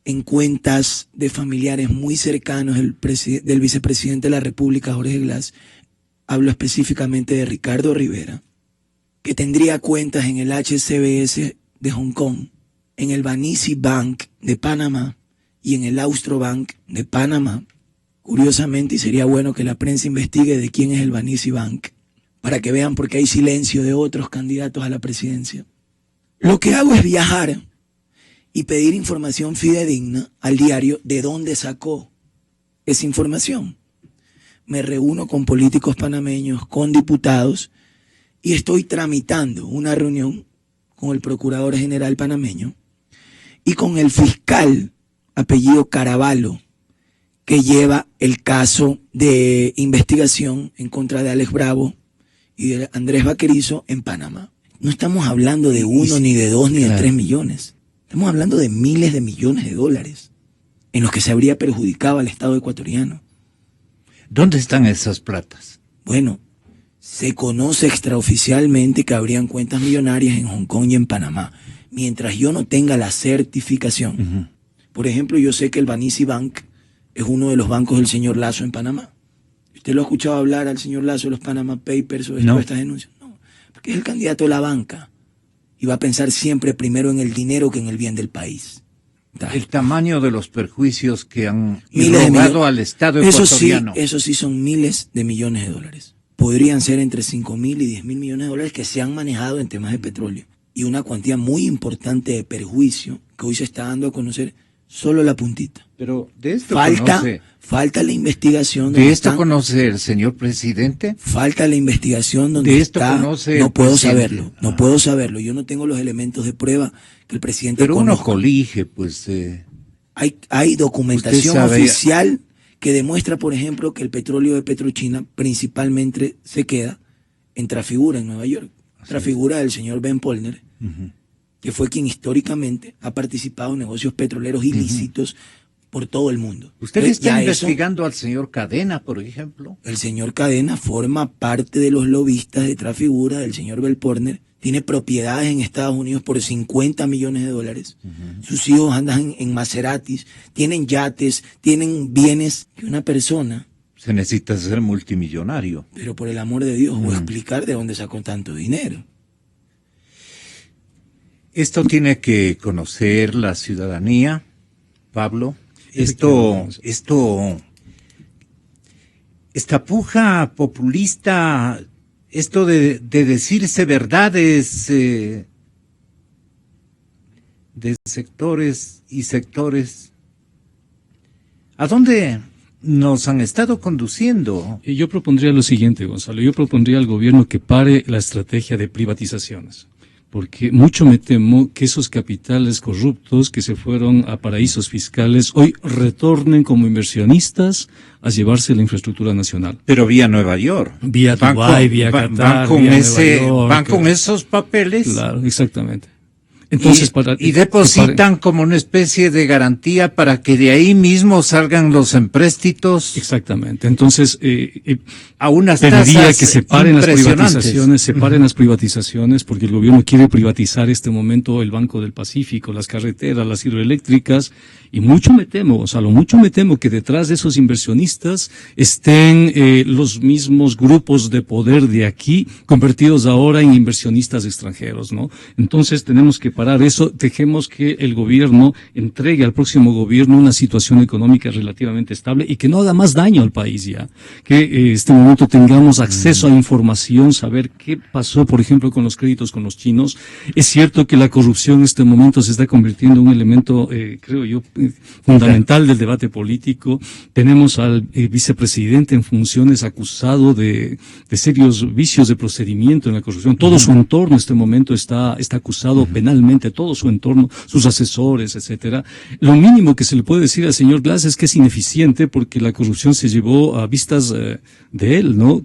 en cuentas de familiares muy cercanos del vicepresidente de la República, Jorge Glass. Hablo específicamente de Ricardo Rivera, que tendría cuentas en el HSBC de Hong Kong, en el Banisi Bank de Panamá y en el Austro Bank de Panamá. Curiosamente, y sería bueno que la prensa investigue de quién es el Banisi Bank, para que vean por qué hay silencio de otros candidatos a la presidencia. Lo que hago es viajar y pedir información fidedigna al diario de dónde sacó esa información. Me reúno con políticos panameños, con diputados, y estoy tramitando una reunión con el procurador general panameño y con el fiscal apellido Caraballo, que lleva el caso de investigación en contra de Alex Bravo y de Andrés Vaquerizo en Panamá. No estamos hablando de 1, ni de 2, ni de 3 millones. Estamos hablando de miles de millones de dólares en los que se habría perjudicado al Estado ecuatoriano. ¿Dónde están esas platas? Bueno, se conoce extraoficialmente que habrían cuentas millonarias en Hong Kong y en Panamá, mientras yo no tenga la certificación. Por ejemplo, yo sé que el Banisi Bank es uno de los bancos del señor Lazo en Panamá. ¿Usted lo ha escuchado hablar al señor Lazo de los Panama Papers o de estas denuncias? No, porque es el candidato de la banca y va a pensar siempre primero en el dinero que en el bien del país. El tamaño de los perjuicios que han irrogado al Estado ecuatoriano. Eso sí son miles de millones de dólares. Podrían ser entre 5.000 y 10.000 millones de dólares que se han manejado en temas de petróleo. Y una cuantía muy importante de perjuicio que hoy se está dando a conocer solo la puntita. Pero de esto falta la investigación. ¿De esto conoce el señor presidente? Falta la investigación donde ¿De esto está. conoce No puedo presidente? saberlo. No puedo saberlo. Yo no tengo los elementos de prueba que el presidente Pero conozca. uno colige, pues. Hay documentación sabe... oficial que demuestra, por ejemplo, que el petróleo de Petrochina principalmente se queda en Trafigura, en Nueva York. Trafigura del señor Ben Polner, que fue quien históricamente ha participado en negocios petroleros ilícitos por todo el mundo. ¿Usted está investigando al señor Cadena, por ejemplo? El señor Cadena forma parte de los lobistas de Trafigura del señor Ben Polner. Tiene propiedades en Estados Unidos por 50 millones de dólares. Sus hijos andan en Maseratis, tienen yates, tienen bienes que una persona... Se necesita ser multimillonario. Pero por el amor de Dios, voy a explicar de dónde sacó tanto dinero. Esto tiene que conocer la ciudadanía, Pablo. Esta puja populista, esto de decirse verdades de sectores y sectores, ¿a dónde nos han estado conduciendo? Yo propondría lo siguiente, Gonzalo. Yo propondría al gobierno que pare la estrategia de privatizaciones. Porque mucho me temo que esos capitales corruptos que se fueron a paraísos fiscales hoy retornen como inversionistas a llevarse la infraestructura nacional. Pero vía Nueva York. Vía Dubái, vía Qatar, van con esos papeles. Claro, exactamente. Entonces, y depositan como una especie de garantía para que de ahí mismo salgan los empréstitos. Exactamente. Entonces, a unas pediría tasas que se paren las privatizaciones, porque el gobierno quiere privatizar este momento el Banco del Pacífico, las carreteras, las hidroeléctricas, y mucho me temo, Gonzalo, que detrás de esos inversionistas estén los mismos grupos de poder de aquí, convertidos ahora en inversionistas extranjeros, ¿no? Entonces tenemos que parar eso, dejemos que el gobierno entregue al próximo gobierno una situación económica relativamente estable y que no haga más daño al país ya. Que este momento tengamos acceso a información, saber qué pasó, por ejemplo, con los créditos con los chinos. Es cierto que la corrupción en este momento se está convirtiendo en un elemento, creo yo, fundamental del debate político. Tenemos al vicepresidente en funciones acusado de serios vicios de procedimiento en la corrupción. Todo su entorno en este momento está acusado penalmente, todo su entorno, sus asesores, etcétera. Lo mínimo que se le puede decir al señor Glass es que es ineficiente porque la corrupción se llevó a vistas de él, ¿no?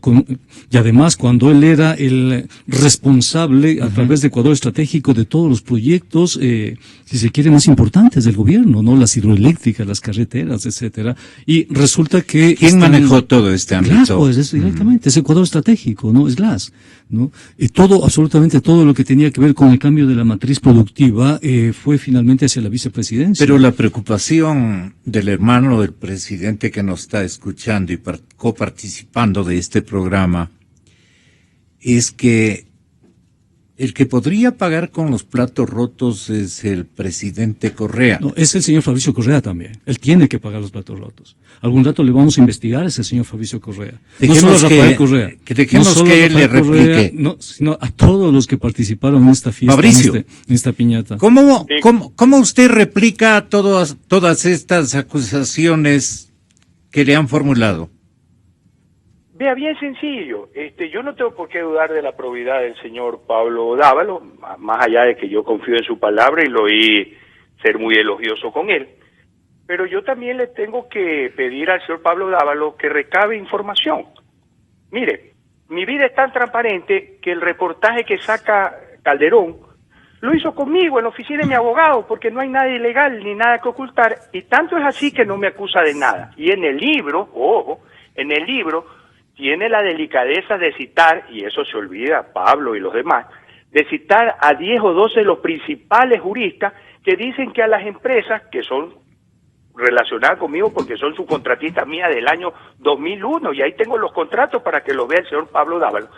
Y además, cuando él era el responsable a través de Ecuador Estratégico de todos los proyectos, si se quiere, más importantes del gobierno, ¿no? Las hidroeléctricas, las carreteras, etcétera. Y resulta que... ¿Quién manejó todo este ámbito? Glass, pues, es directamente, es Ecuador Estratégico, ¿no? Es Glass, ¿no? Y absolutamente todo lo que tenía que ver con el cambio de la matriz productiva fue finalmente hacia la vicepresidencia. Pero la preocupación del hermano del presidente que nos está escuchando y coparticipando de este programa es que el que podría pagar con los platos rotos es el presidente Correa. No, es el señor Fabricio Correa también. Él tiene que pagar los platos rotos. Algún rato le vamos a investigar a ese señor Fabricio Correa. Dejemos no solo a Rafael Correa. Dejemos que él le replique. No, sino a todos los que participaron en esta fiesta, Fabricio, en esta piñata. ¿Cómo usted replica todas estas acusaciones que le han formulado? Vea, bien sencillo. Yo no tengo por qué dudar de la probidad del señor Pablo Dávalo, más allá de que yo confío en su palabra y lo oí ser muy elogioso con él. Pero yo también le tengo que pedir al señor Pablo Dávalo que recabe información. Mire, mi vida es tan transparente que el reportaje que saca Calderón lo hizo conmigo en la oficina de mi abogado, porque no hay nada ilegal ni nada que ocultar, y tanto es así que no me acusa de nada. Y en el libro, ojo, en el libro tiene la delicadeza de citar, y eso se olvida Pablo y los demás, de citar a 10 o 12 de los principales juristas que dicen que a las empresas que son relacionadas conmigo porque son subcontratistas mías del año 2001, y ahí tengo los contratos para que lo vea el señor Pablo Dávalo,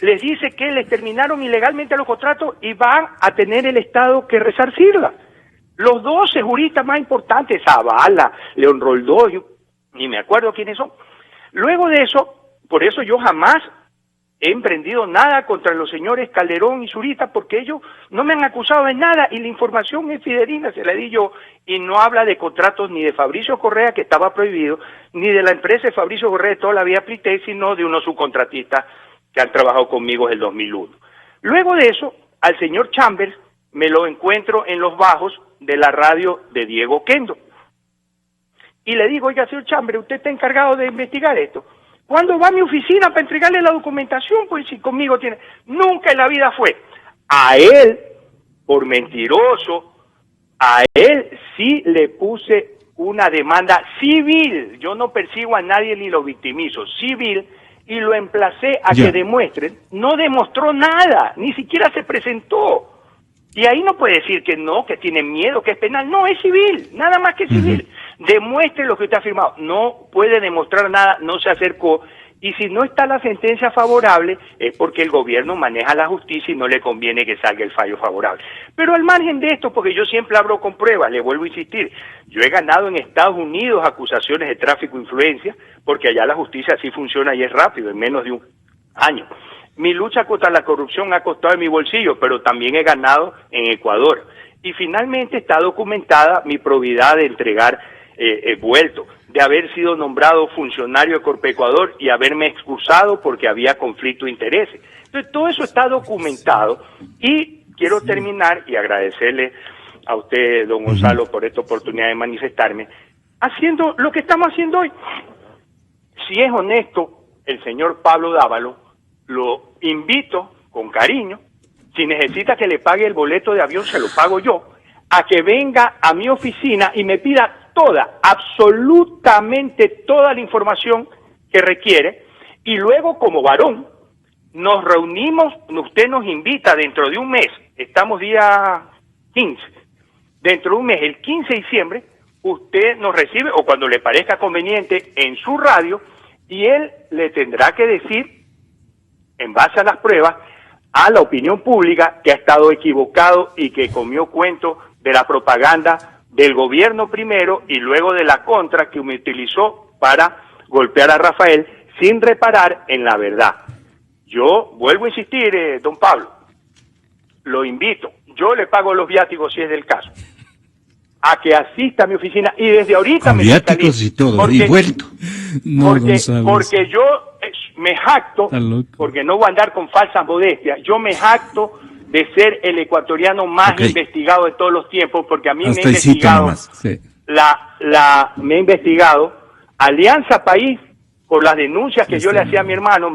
les dice que les terminaron ilegalmente los contratos y van a tener el Estado que resarcirla. Los 12 juristas más importantes, Zavala, León Roldós, ni me acuerdo quiénes son. Luego de eso, por eso yo jamás he emprendido nada contra los señores Calderón y Zurita, porque ellos no me han acusado de nada y la información es fidedigna, se la di yo, y no habla de contratos ni de Fabricio Correa, que estaba prohibido, ni de la empresa de Fabricio Correa de toda la vida Plitel, sino de unos subcontratistas que han trabajado conmigo desde el 2001. Luego de eso, al señor Chambers me lo encuentro en los bajos de la radio de Diego Kendo. Y le digo, oiga, señor Chambers, usted está encargado de investigar esto. ¿Cuándo va a mi oficina para entregarle la documentación? Pues si conmigo tiene... Nunca en la vida fue. A él, por mentiroso, a él sí le puse una demanda civil. Yo no persigo a nadie ni lo victimizo. Civil. Y lo emplacé a que demuestren. No demostró nada. Ni siquiera se presentó. Y ahí no puede decir que no, que tiene miedo, que es penal. No, es civil. Nada más que civil. Demuestre lo que usted ha firmado. No puede demostrar nada, no se acercó. Y si no está la sentencia favorable, es porque el gobierno maneja la justicia y no le conviene que salga el fallo favorable. Pero al margen de esto, porque yo siempre hablo con pruebas, le vuelvo a insistir, yo he ganado en Estados Unidos acusaciones de tráfico de influencia, porque allá la justicia sí funciona y es rápido, en menos de un año. Mi lucha contra la corrupción ha costado en mi bolsillo, pero también he ganado en Ecuador. Y finalmente está documentada mi probidad de entregar vuelto, de haber sido nombrado funcionario de Corpecuador y haberme excusado porque había conflicto de intereses. Entonces todo eso está documentado y quiero terminar y agradecerle a usted, don Gonzalo, por esta oportunidad de manifestarme, haciendo lo que estamos haciendo hoy. Si es honesto el señor Pablo Dávalo, lo invito con cariño, si necesita que le pague el boleto de avión, se lo pago yo, a que venga a mi oficina y me pida absolutamente toda la información que requiere, y luego como varón nos reunimos, usted nos invita dentro de un mes, estamos día 15, dentro de un mes, el 15 de diciembre, usted nos recibe, o cuando le parezca conveniente, en su radio, y él le tendrá que decir, en base a las pruebas, a la opinión pública que ha estado equivocado y que comió cuento de la propaganda del gobierno primero y luego de la contra que me utilizó para golpear a Rafael sin reparar en la verdad. Yo vuelvo a insistir, don Pablo, lo invito, yo le pago los viáticos si es del caso, a que asista a mi oficina y desde ahorita me viáticos y todo, porque, y vuelto. No, porque yo me jacto, porque no voy a andar con falsas modestias, yo me jacto de ser el ecuatoriano más investigado de todos los tiempos, porque a mí me ha investigado, me ha investigado Alianza País por las denuncias que yo le hacía a mi hermano,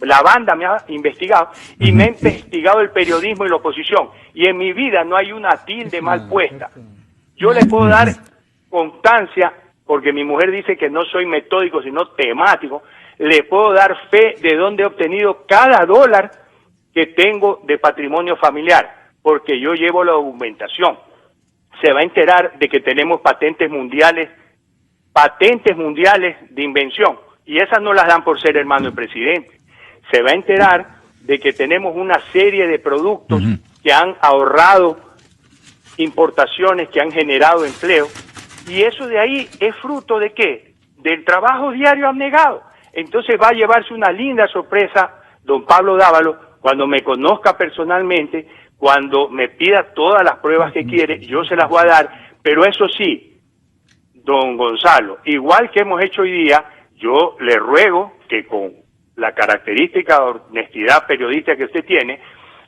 la banda me ha investigado y me ha investigado el periodismo y la oposición, y en mi vida no hay una tilde mal puesta. Yo le puedo dar constancia, porque mi mujer dice que no soy metódico sino temático, le puedo dar fe de dónde he obtenido cada dólar que tengo de patrimonio familiar, porque yo llevo la documentación. Se va a enterar de que tenemos patentes mundiales de invención, y esas no las dan por ser hermano del presidente. Se va a enterar de que tenemos una serie de productos que han ahorrado importaciones, que han generado empleo, y eso de ahí es fruto de ¿qué? Del trabajo diario abnegado. Entonces va a llevarse una linda sorpresa don Pablo Dávalo cuando me conozca personalmente, cuando me pida todas las pruebas que quiere, yo se las voy a dar, pero eso sí, don Gonzalo, igual que hemos hecho hoy día, yo le ruego que con la característica de honestidad periodística que usted tiene,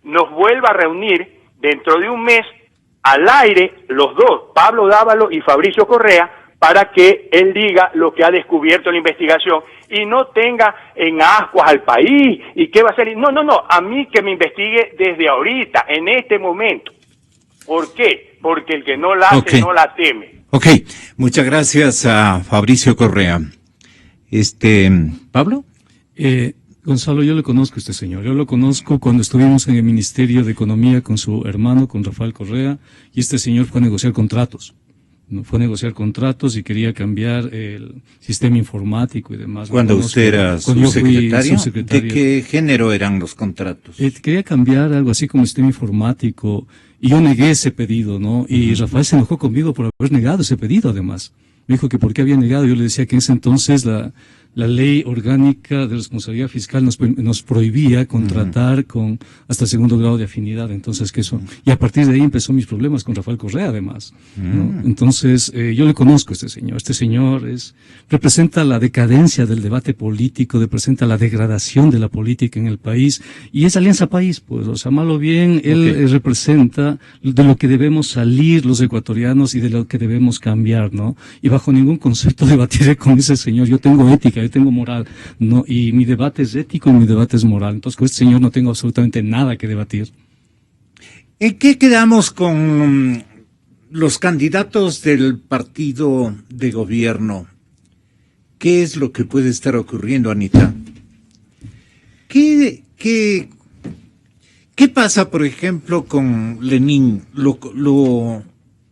nos vuelva a reunir dentro de un mes al aire, los dos, Pablo Dávalo y Fabricio Correa, para que él diga lo que ha descubierto en la investigación y no tenga en ascuas al país y qué va a hacer. No, a mí que me investigue desde ahorita, en este momento. ¿Por qué? Porque el que no la hace no la teme. Ok, muchas gracias a Fabricio Correa. ¿Pablo? Gonzalo, yo le conozco a este señor. Yo lo conozco cuando estuvimos en el Ministerio de Economía con su hermano, con Rafael Correa, y este señor fue a negociar contratos. Fue a negociar contratos y quería cambiar el sistema informático y demás. Cuando usted era subsecretario, ¿de qué género eran los contratos? Quería cambiar algo así como el sistema informático y yo negué ese pedido, ¿no? Y Rafael se enojó conmigo por haber negado ese pedido, además. Me dijo que por qué había negado. Yo le decía que en ese entonces la ley orgánica de responsabilidad fiscal nos prohibía contratar con hasta segundo grado de afinidad. Entonces, que eso, y a partir de ahí empezó mis problemas con Rafael Correa, además, ¿no? Entonces, yo le conozco a este señor. Este señor representa la decadencia del debate político, representa la degradación de la política en el país, y es Alianza País, pues, o sea, mal o bien, él representa de lo que debemos salir los ecuatorianos y de lo que debemos cambiar, ¿no? Y bajo ningún concepto debatiré con ese señor. Yo tengo ética, yo tengo moral, ¿no? Y mi debate es ético y mi debate es moral. Entonces, con este señor no tengo absolutamente nada que debatir. ¿En qué quedamos con los candidatos del partido de gobierno? ¿Qué es lo que puede estar ocurriendo, Anita? ¿Qué pasa, por ejemplo, con Lenin?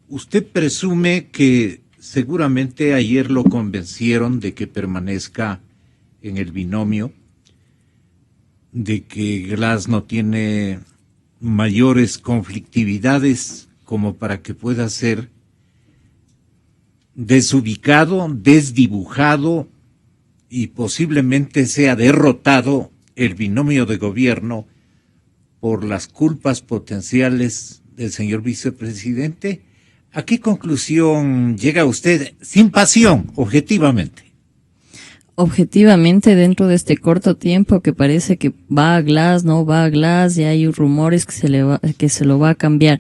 Usted presume que seguramente ayer lo convencieron de que permanezca en el binomio, de que Glass no tiene mayores conflictividades como para que pueda ser desubicado, desdibujado y posiblemente sea derrotado el binomio de gobierno por las culpas potenciales del señor vicepresidente. ¿A qué conclusión llega usted sin pasión, objetivamente? Objetivamente, dentro de este corto tiempo que parece que va a Glass, no va a Glass, y hay rumores que se lo va a cambiar.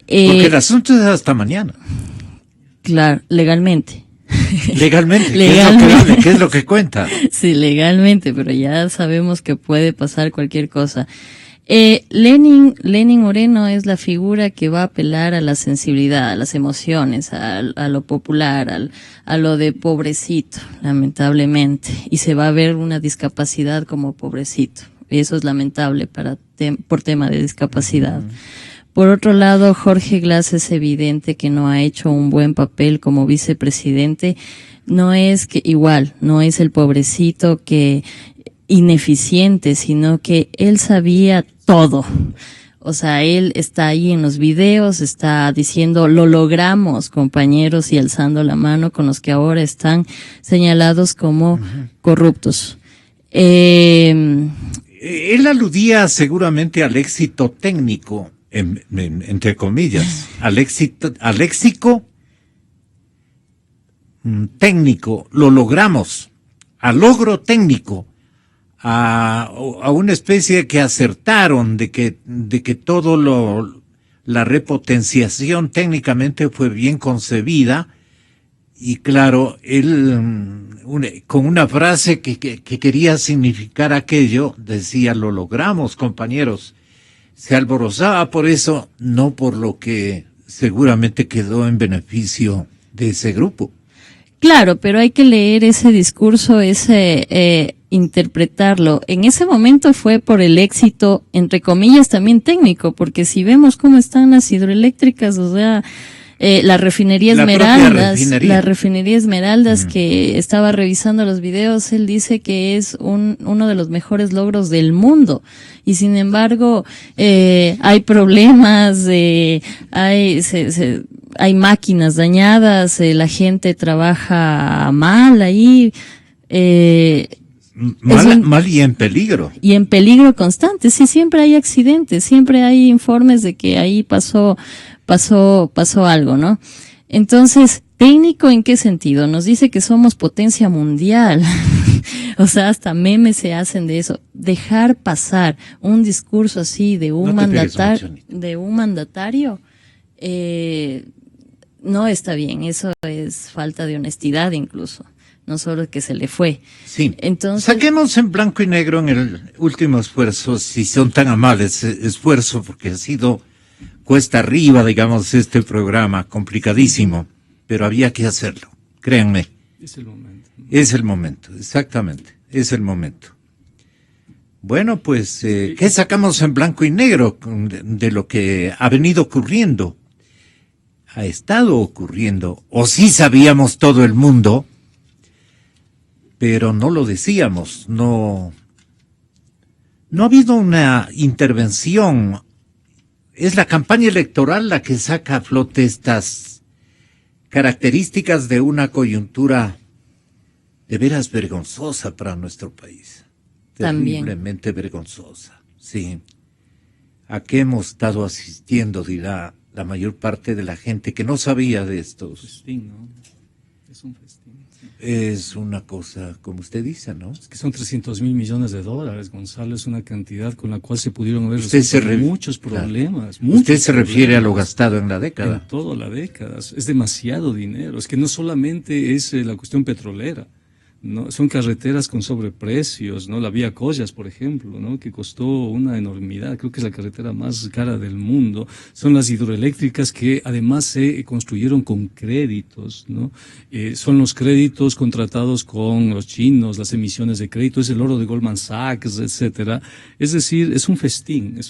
Porque el asunto es hasta mañana. Claro, legalmente. Legalmente, Legalmente. ¿Qué es lo que cuenta? Sí, legalmente, pero ya sabemos que puede pasar cualquier cosa. Lenin Moreno es la figura que va a apelar a la sensibilidad, a las emociones, a lo popular, a lo de pobrecito, lamentablemente, y se va a ver una discapacidad como pobrecito. Y eso es lamentable por tema de discapacidad. Por otro lado, Jorge Glass es evidente que no ha hecho un buen papel como vicepresidente. No es el pobrecito que ineficiente, sino que él sabía todo. O sea, él está ahí en los videos, está diciendo, lo logramos, compañeros, y alzando la mano con los que ahora están señalados como corruptos. Él aludía seguramente al éxito técnico, entre comillas, al léxico técnico, lo logramos, al logro técnico, a una especie que acertaron de que todo la repotenciación técnicamente fue bien concebida. Y claro, él con una frase que quería significar aquello, decía, lo logramos, compañeros. Se alborozaba por eso, no por lo que seguramente quedó en beneficio de ese grupo. Claro, pero hay que leer ese discurso, interpretarlo. En ese momento fue por el éxito, entre comillas, también técnico, porque si vemos cómo están las hidroeléctricas, o sea, la refinería Esmeraldas, que estaba revisando los videos, él dice que es uno de los mejores logros del mundo. Y sin embargo, hay problemas, hay máquinas dañadas, la gente trabaja mal ahí, mal y en peligro. Y en peligro constante, sí, siempre hay accidentes, siempre hay informes de que ahí pasó algo, ¿no? Entonces, ¿técnico en qué sentido? Nos dice que somos potencia mundial. O sea, hasta memes se hacen de eso. Dejar pasar un discurso así de un mandatario, no está bien, eso es falta de honestidad incluso, no solo que se le fue. Sí, Entonces, saquemos en blanco y negro en el último esfuerzo, si son tan amables, esfuerzo, porque ha sido cuesta arriba, digamos, este programa, complicadísimo, pero había que hacerlo, créanme. Es el momento. Es el momento, exactamente, es el momento. Bueno, pues, ¿qué sacamos en blanco y negro de lo que ha venido ocurriendo? Ha estado ocurriendo, o sí sabíamos todo el mundo, pero no lo decíamos, no ha habido una intervención. Es la campaña electoral la que saca a flote estas características de una coyuntura de veras vergonzosa para nuestro país. También. Terriblemente vergonzosa, sí. ¿A qué hemos estado asistiendo, dirá la mayor parte de la gente que no sabía de estos? Festín, ¿no? Es un festín. Sí. Es una cosa, como usted dice, ¿no? Es que son 300.000 millones de dólares, Gonzalo, es una cantidad con la cual se pudieron haber Usted resuelto muchos problemas. Claro. Usted se refiere a lo problemas. gastado en la década. En toda la década, es demasiado dinero. Es que no solamente es la cuestión petrolera, ¿no? Son carreteras con sobreprecios, ¿no? La vía Collas, por ejemplo, ¿no? Que costó una enormidad, creo que es la carretera más cara del mundo. Son las hidroeléctricas que además se construyeron con créditos, ¿no? Son los créditos contratados con los chinos, las emisiones de crédito, es el oro de Goldman Sachs, etcétera. Es decir, es un festín.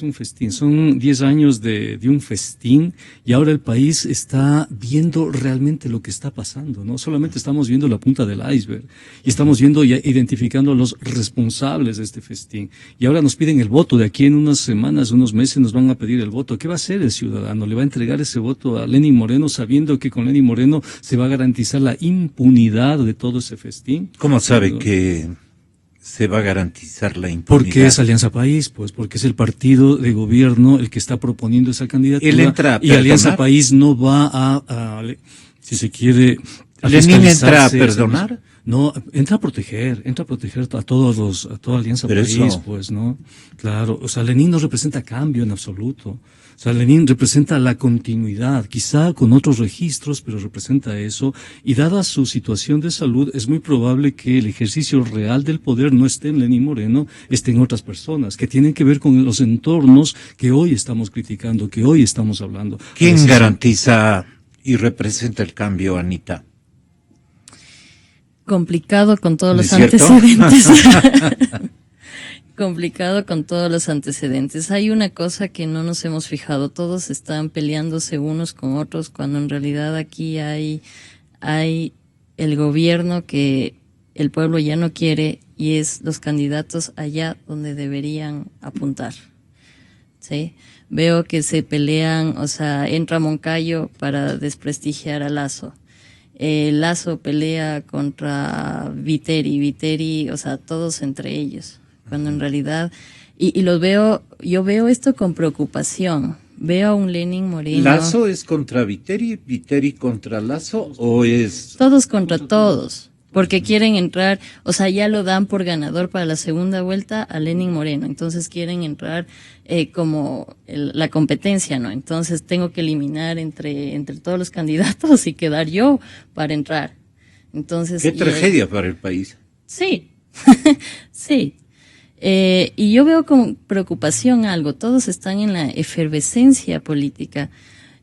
Son 10 años de un festín y ahora el país está viendo realmente lo que está pasando, ¿no? Solamente estamos viendo la punta del iceberg. Y estamos viendo y identificando a los responsables de este festín. Y ahora nos piden el voto. De aquí en unas semanas, unos meses nos van a pedir el voto. ¿Qué va a hacer el ciudadano? ¿Le va a entregar ese voto a Lenín Moreno sabiendo que con Lenín Moreno se va a garantizar la impunidad de todo ese festín? ¿Cómo sabe que se va a garantizar la impunidad? Porque es Alianza País, pues, porque es el partido de gobierno el que está proponiendo esa candidatura. Él entra a y Alianza perdonar. País no va a si se quiere, a ¿Lenín entra a fiscalizarse. perdonar? No, entra a proteger a toda Alianza Pero País, eso... pues, ¿no? Claro, o sea, Lenín no representa cambio en absoluto. O sea, Lenín representa la continuidad, quizá con otros registros, pero representa eso. Y dada su situación de salud, es muy probable que el ejercicio real del poder no esté en Lenín Moreno, esté en otras personas, que tienen que ver con los entornos que hoy estamos criticando, que hoy estamos hablando. ¿Quién garantiza y representa el cambio, Anita? complicado con todos los ¿No es cierto? antecedentes. Complicado con todos los antecedentes. Hay una cosa que no nos hemos fijado. Todos están peleándose unos con otros cuando en realidad aquí hay el gobierno que el pueblo ya no quiere y es los candidatos allá donde deberían apuntar. ¿Sí? Veo que se pelean, o sea, entra Moncayo para desprestigiar a Lasso. Lasso pelea contra Viteri, o sea, todos entre ellos, cuando en realidad, y los veo, yo veo esto con preocupación, veo a un Lenín Moreno. ¿Lasso es contra Viteri, Viteri contra Lasso o es...? Todos contra todos, porque quieren entrar, o sea, ya lo dan por ganador para la segunda vuelta a Lenín Moreno, entonces quieren entrar como la competencia, ¿no? Entonces tengo que eliminar entre todos los candidatos y quedar yo para entrar. Entonces... Qué tragedia para el país. Sí, sí. Y yo veo con preocupación algo, todos están en la efervescencia política,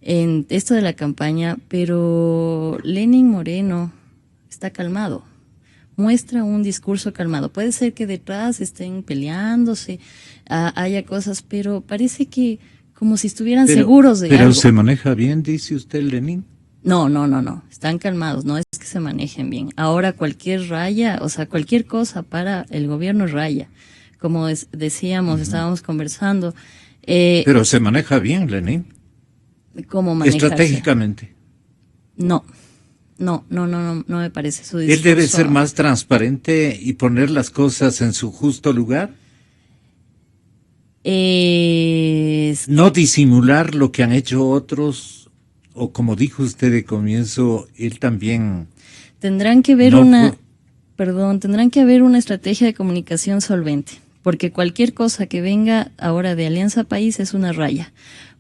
en esto de la campaña, pero Lenín Moreno está calmado, muestra un discurso calmado. Puede ser que detrás estén peleándose, haya cosas, pero parece que como si estuvieran seguros de algo. Pero se maneja bien, dice usted, Lenín. No, están calmados, no es que se manejen bien. Ahora cualquier raya, o sea, cualquier cosa para el gobierno raya. Como decíamos, estábamos conversando. Pero se maneja bien, Lenín. ¿Cómo manejarse? Estratégicamente. No me parece su discurso. ¿Él debe ser más transparente y poner las cosas en su justo lugar? No disimular lo que han hecho otros, o como dijo usted de comienzo, él también... Tendrán que haber una estrategia de comunicación solvente, porque cualquier cosa que venga ahora de Alianza País es una raya,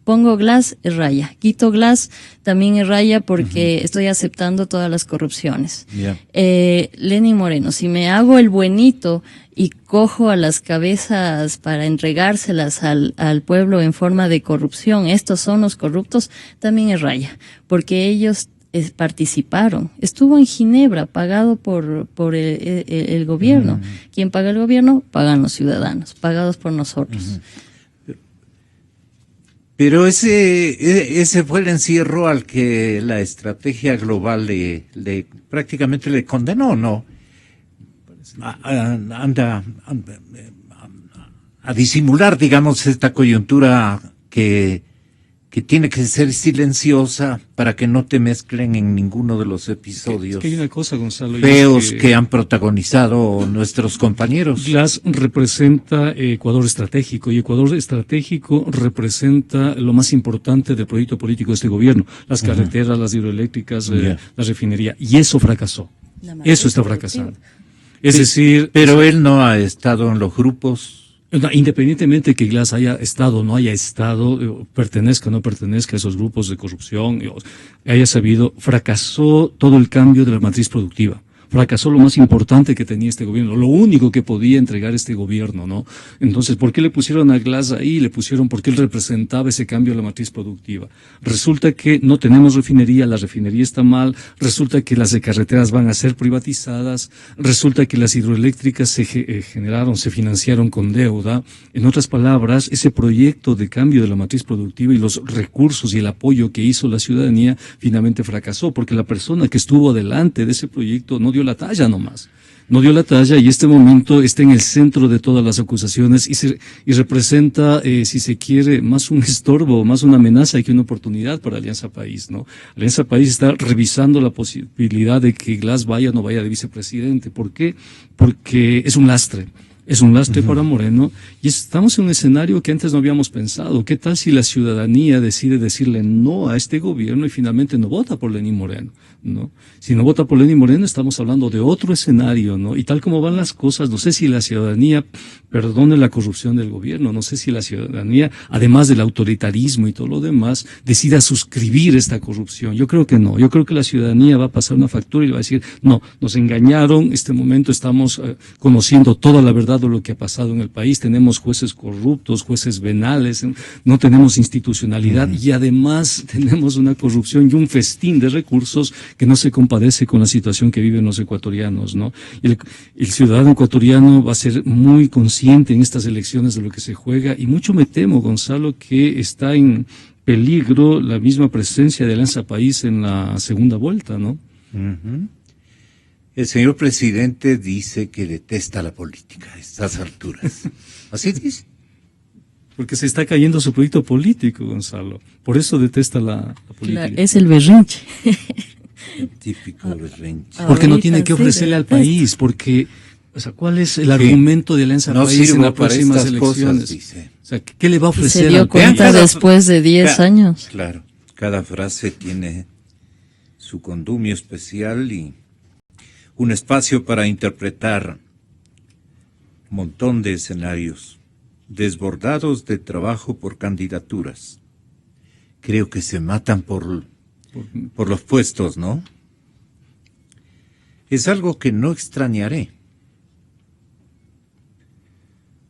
Pongo Glass, es raya. Quito Glass, también es raya porque estoy aceptando todas las corrupciones. Lenín Moreno, si me hago el buenito y cojo a las cabezas para entregárselas al pueblo en forma de corrupción, estos son los corruptos, también es raya, porque ellos participaron. Estuvo en Ginebra, pagado por el gobierno. ¿Quién paga el gobierno? Pagan los ciudadanos, pagados por nosotros. Pero ese fue el encierro al que la estrategia global prácticamente le condenó, ¿no? Anda a disimular, digamos, esta coyuntura que tiene que ser silenciosa para que no te mezclen en ninguno de los episodios es que hay una cosa, Gonzalo, feos que han protagonizado nuestros compañeros. Glass representa Ecuador estratégico, y Ecuador estratégico representa lo más importante del proyecto político de este gobierno, las carreteras, las hidroeléctricas, la refinería, y eso fracasó. Eso está fracasando. Es decir... Pero él no ha estado en los grupos... Independientemente que Glass haya estado o no haya estado, pertenezca o no pertenezca a esos grupos de corrupción, haya sabido, fracasó todo el cambio de la matriz productiva. Fracasó lo más importante que tenía este gobierno, lo único que podía entregar este gobierno, ¿no? Entonces, ¿por qué le pusieron a Glass ahí? Le pusieron porque él representaba ese cambio de la matriz productiva. Resulta que no tenemos refinería, la refinería está mal, resulta que las de carreteras van a ser privatizadas, resulta que las hidroeléctricas se financiaron con deuda. En otras palabras, ese proyecto de cambio de la matriz productiva y los recursos y el apoyo que hizo la ciudadanía finalmente fracasó, porque la persona que estuvo adelante de ese proyecto no dio la talla nomás. No dio la talla y este momento está en el centro de todas las acusaciones y representa, si se quiere, más un estorbo, más una amenaza que una oportunidad para Alianza País, ¿no? Alianza País está revisando la posibilidad de que Glass vaya o no vaya de vicepresidente. ¿Por qué? Porque es un lastre. Es un lastre para Moreno y estamos en un escenario que antes no habíamos pensado. ¿Qué tal si la ciudadanía decide decirle no a este gobierno y finalmente no vota por Lenín Moreno, ¿no? Si no vota por Lenín Moreno estamos hablando de otro escenario, ¿no? Y tal como van las cosas, no sé si la ciudadanía perdone la corrupción del gobierno, no sé si la ciudadanía, además del autoritarismo y todo lo demás, decida suscribir esta corrupción. Yo creo que no. Yo creo que la ciudadanía va a pasar una factura y va a decir, no, nos engañaron, este momento estamos conociendo toda la verdad de lo que ha pasado en el país, tenemos jueces corruptos, jueces venales, no tenemos institucionalidad y además tenemos una corrupción y un festín de recursos que no se compadece con la situación que viven los ecuatorianos, ¿no? El ciudadano ecuatoriano va a ser muy consciente en estas elecciones de lo que se juega y mucho me temo, Gonzalo, que está en peligro la misma presencia de Alianza País en la segunda vuelta, ¿no? El señor presidente dice que detesta la política a estas alturas. ¿Así dice? Porque se está cayendo su proyecto político, Gonzalo. Por eso detesta la política. Claro, es el berrinche. El típico berrinche. Porque no tiene que ofrecerle al país, porque, o sea, ¿cuál es el argumento de Alianza País en las próximas elecciones? Cosas, dice. O sea, ¿qué le va a ofrecer al país? Se dio cuenta después de 10 años. Claro, cada frase tiene su condumio especial y un espacio para interpretar un montón de escenarios desbordados de trabajo por candidaturas. Creo que se matan por los puestos, ¿no? Es algo que no extrañaré.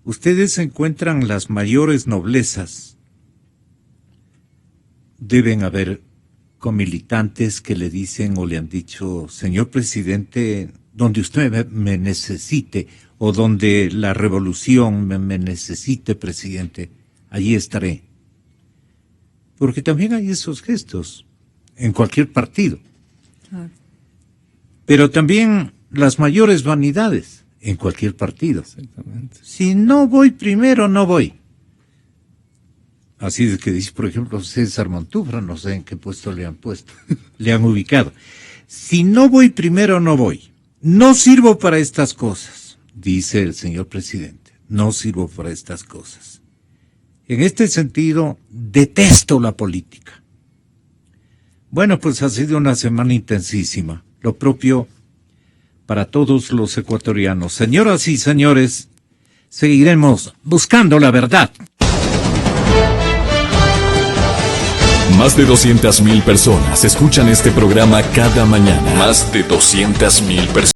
Ustedes encuentran las mayores noblezas. Deben haber comilitantes que le dicen o le han dicho, señor presidente, donde usted me necesite o donde la revolución me necesite, presidente, allí estaré. Porque también hay esos gestos en cualquier partido. Claro. Pero también las mayores vanidades en cualquier partido. Exactamente. Si no voy primero, no voy. Así es que dice, por ejemplo, César Montúfar, no sé en qué puesto le han puesto, le han ubicado. Si no voy primero, no voy. No sirvo para estas cosas, dice el señor presidente. No sirvo para estas cosas. En este sentido, detesto la política. Bueno, pues ha sido una semana intensísima. Lo propio para todos los ecuatorianos. Señoras y señores, seguiremos buscando la verdad. Más de 200.000 personas escuchan este programa cada mañana. Más de 200.000 personas.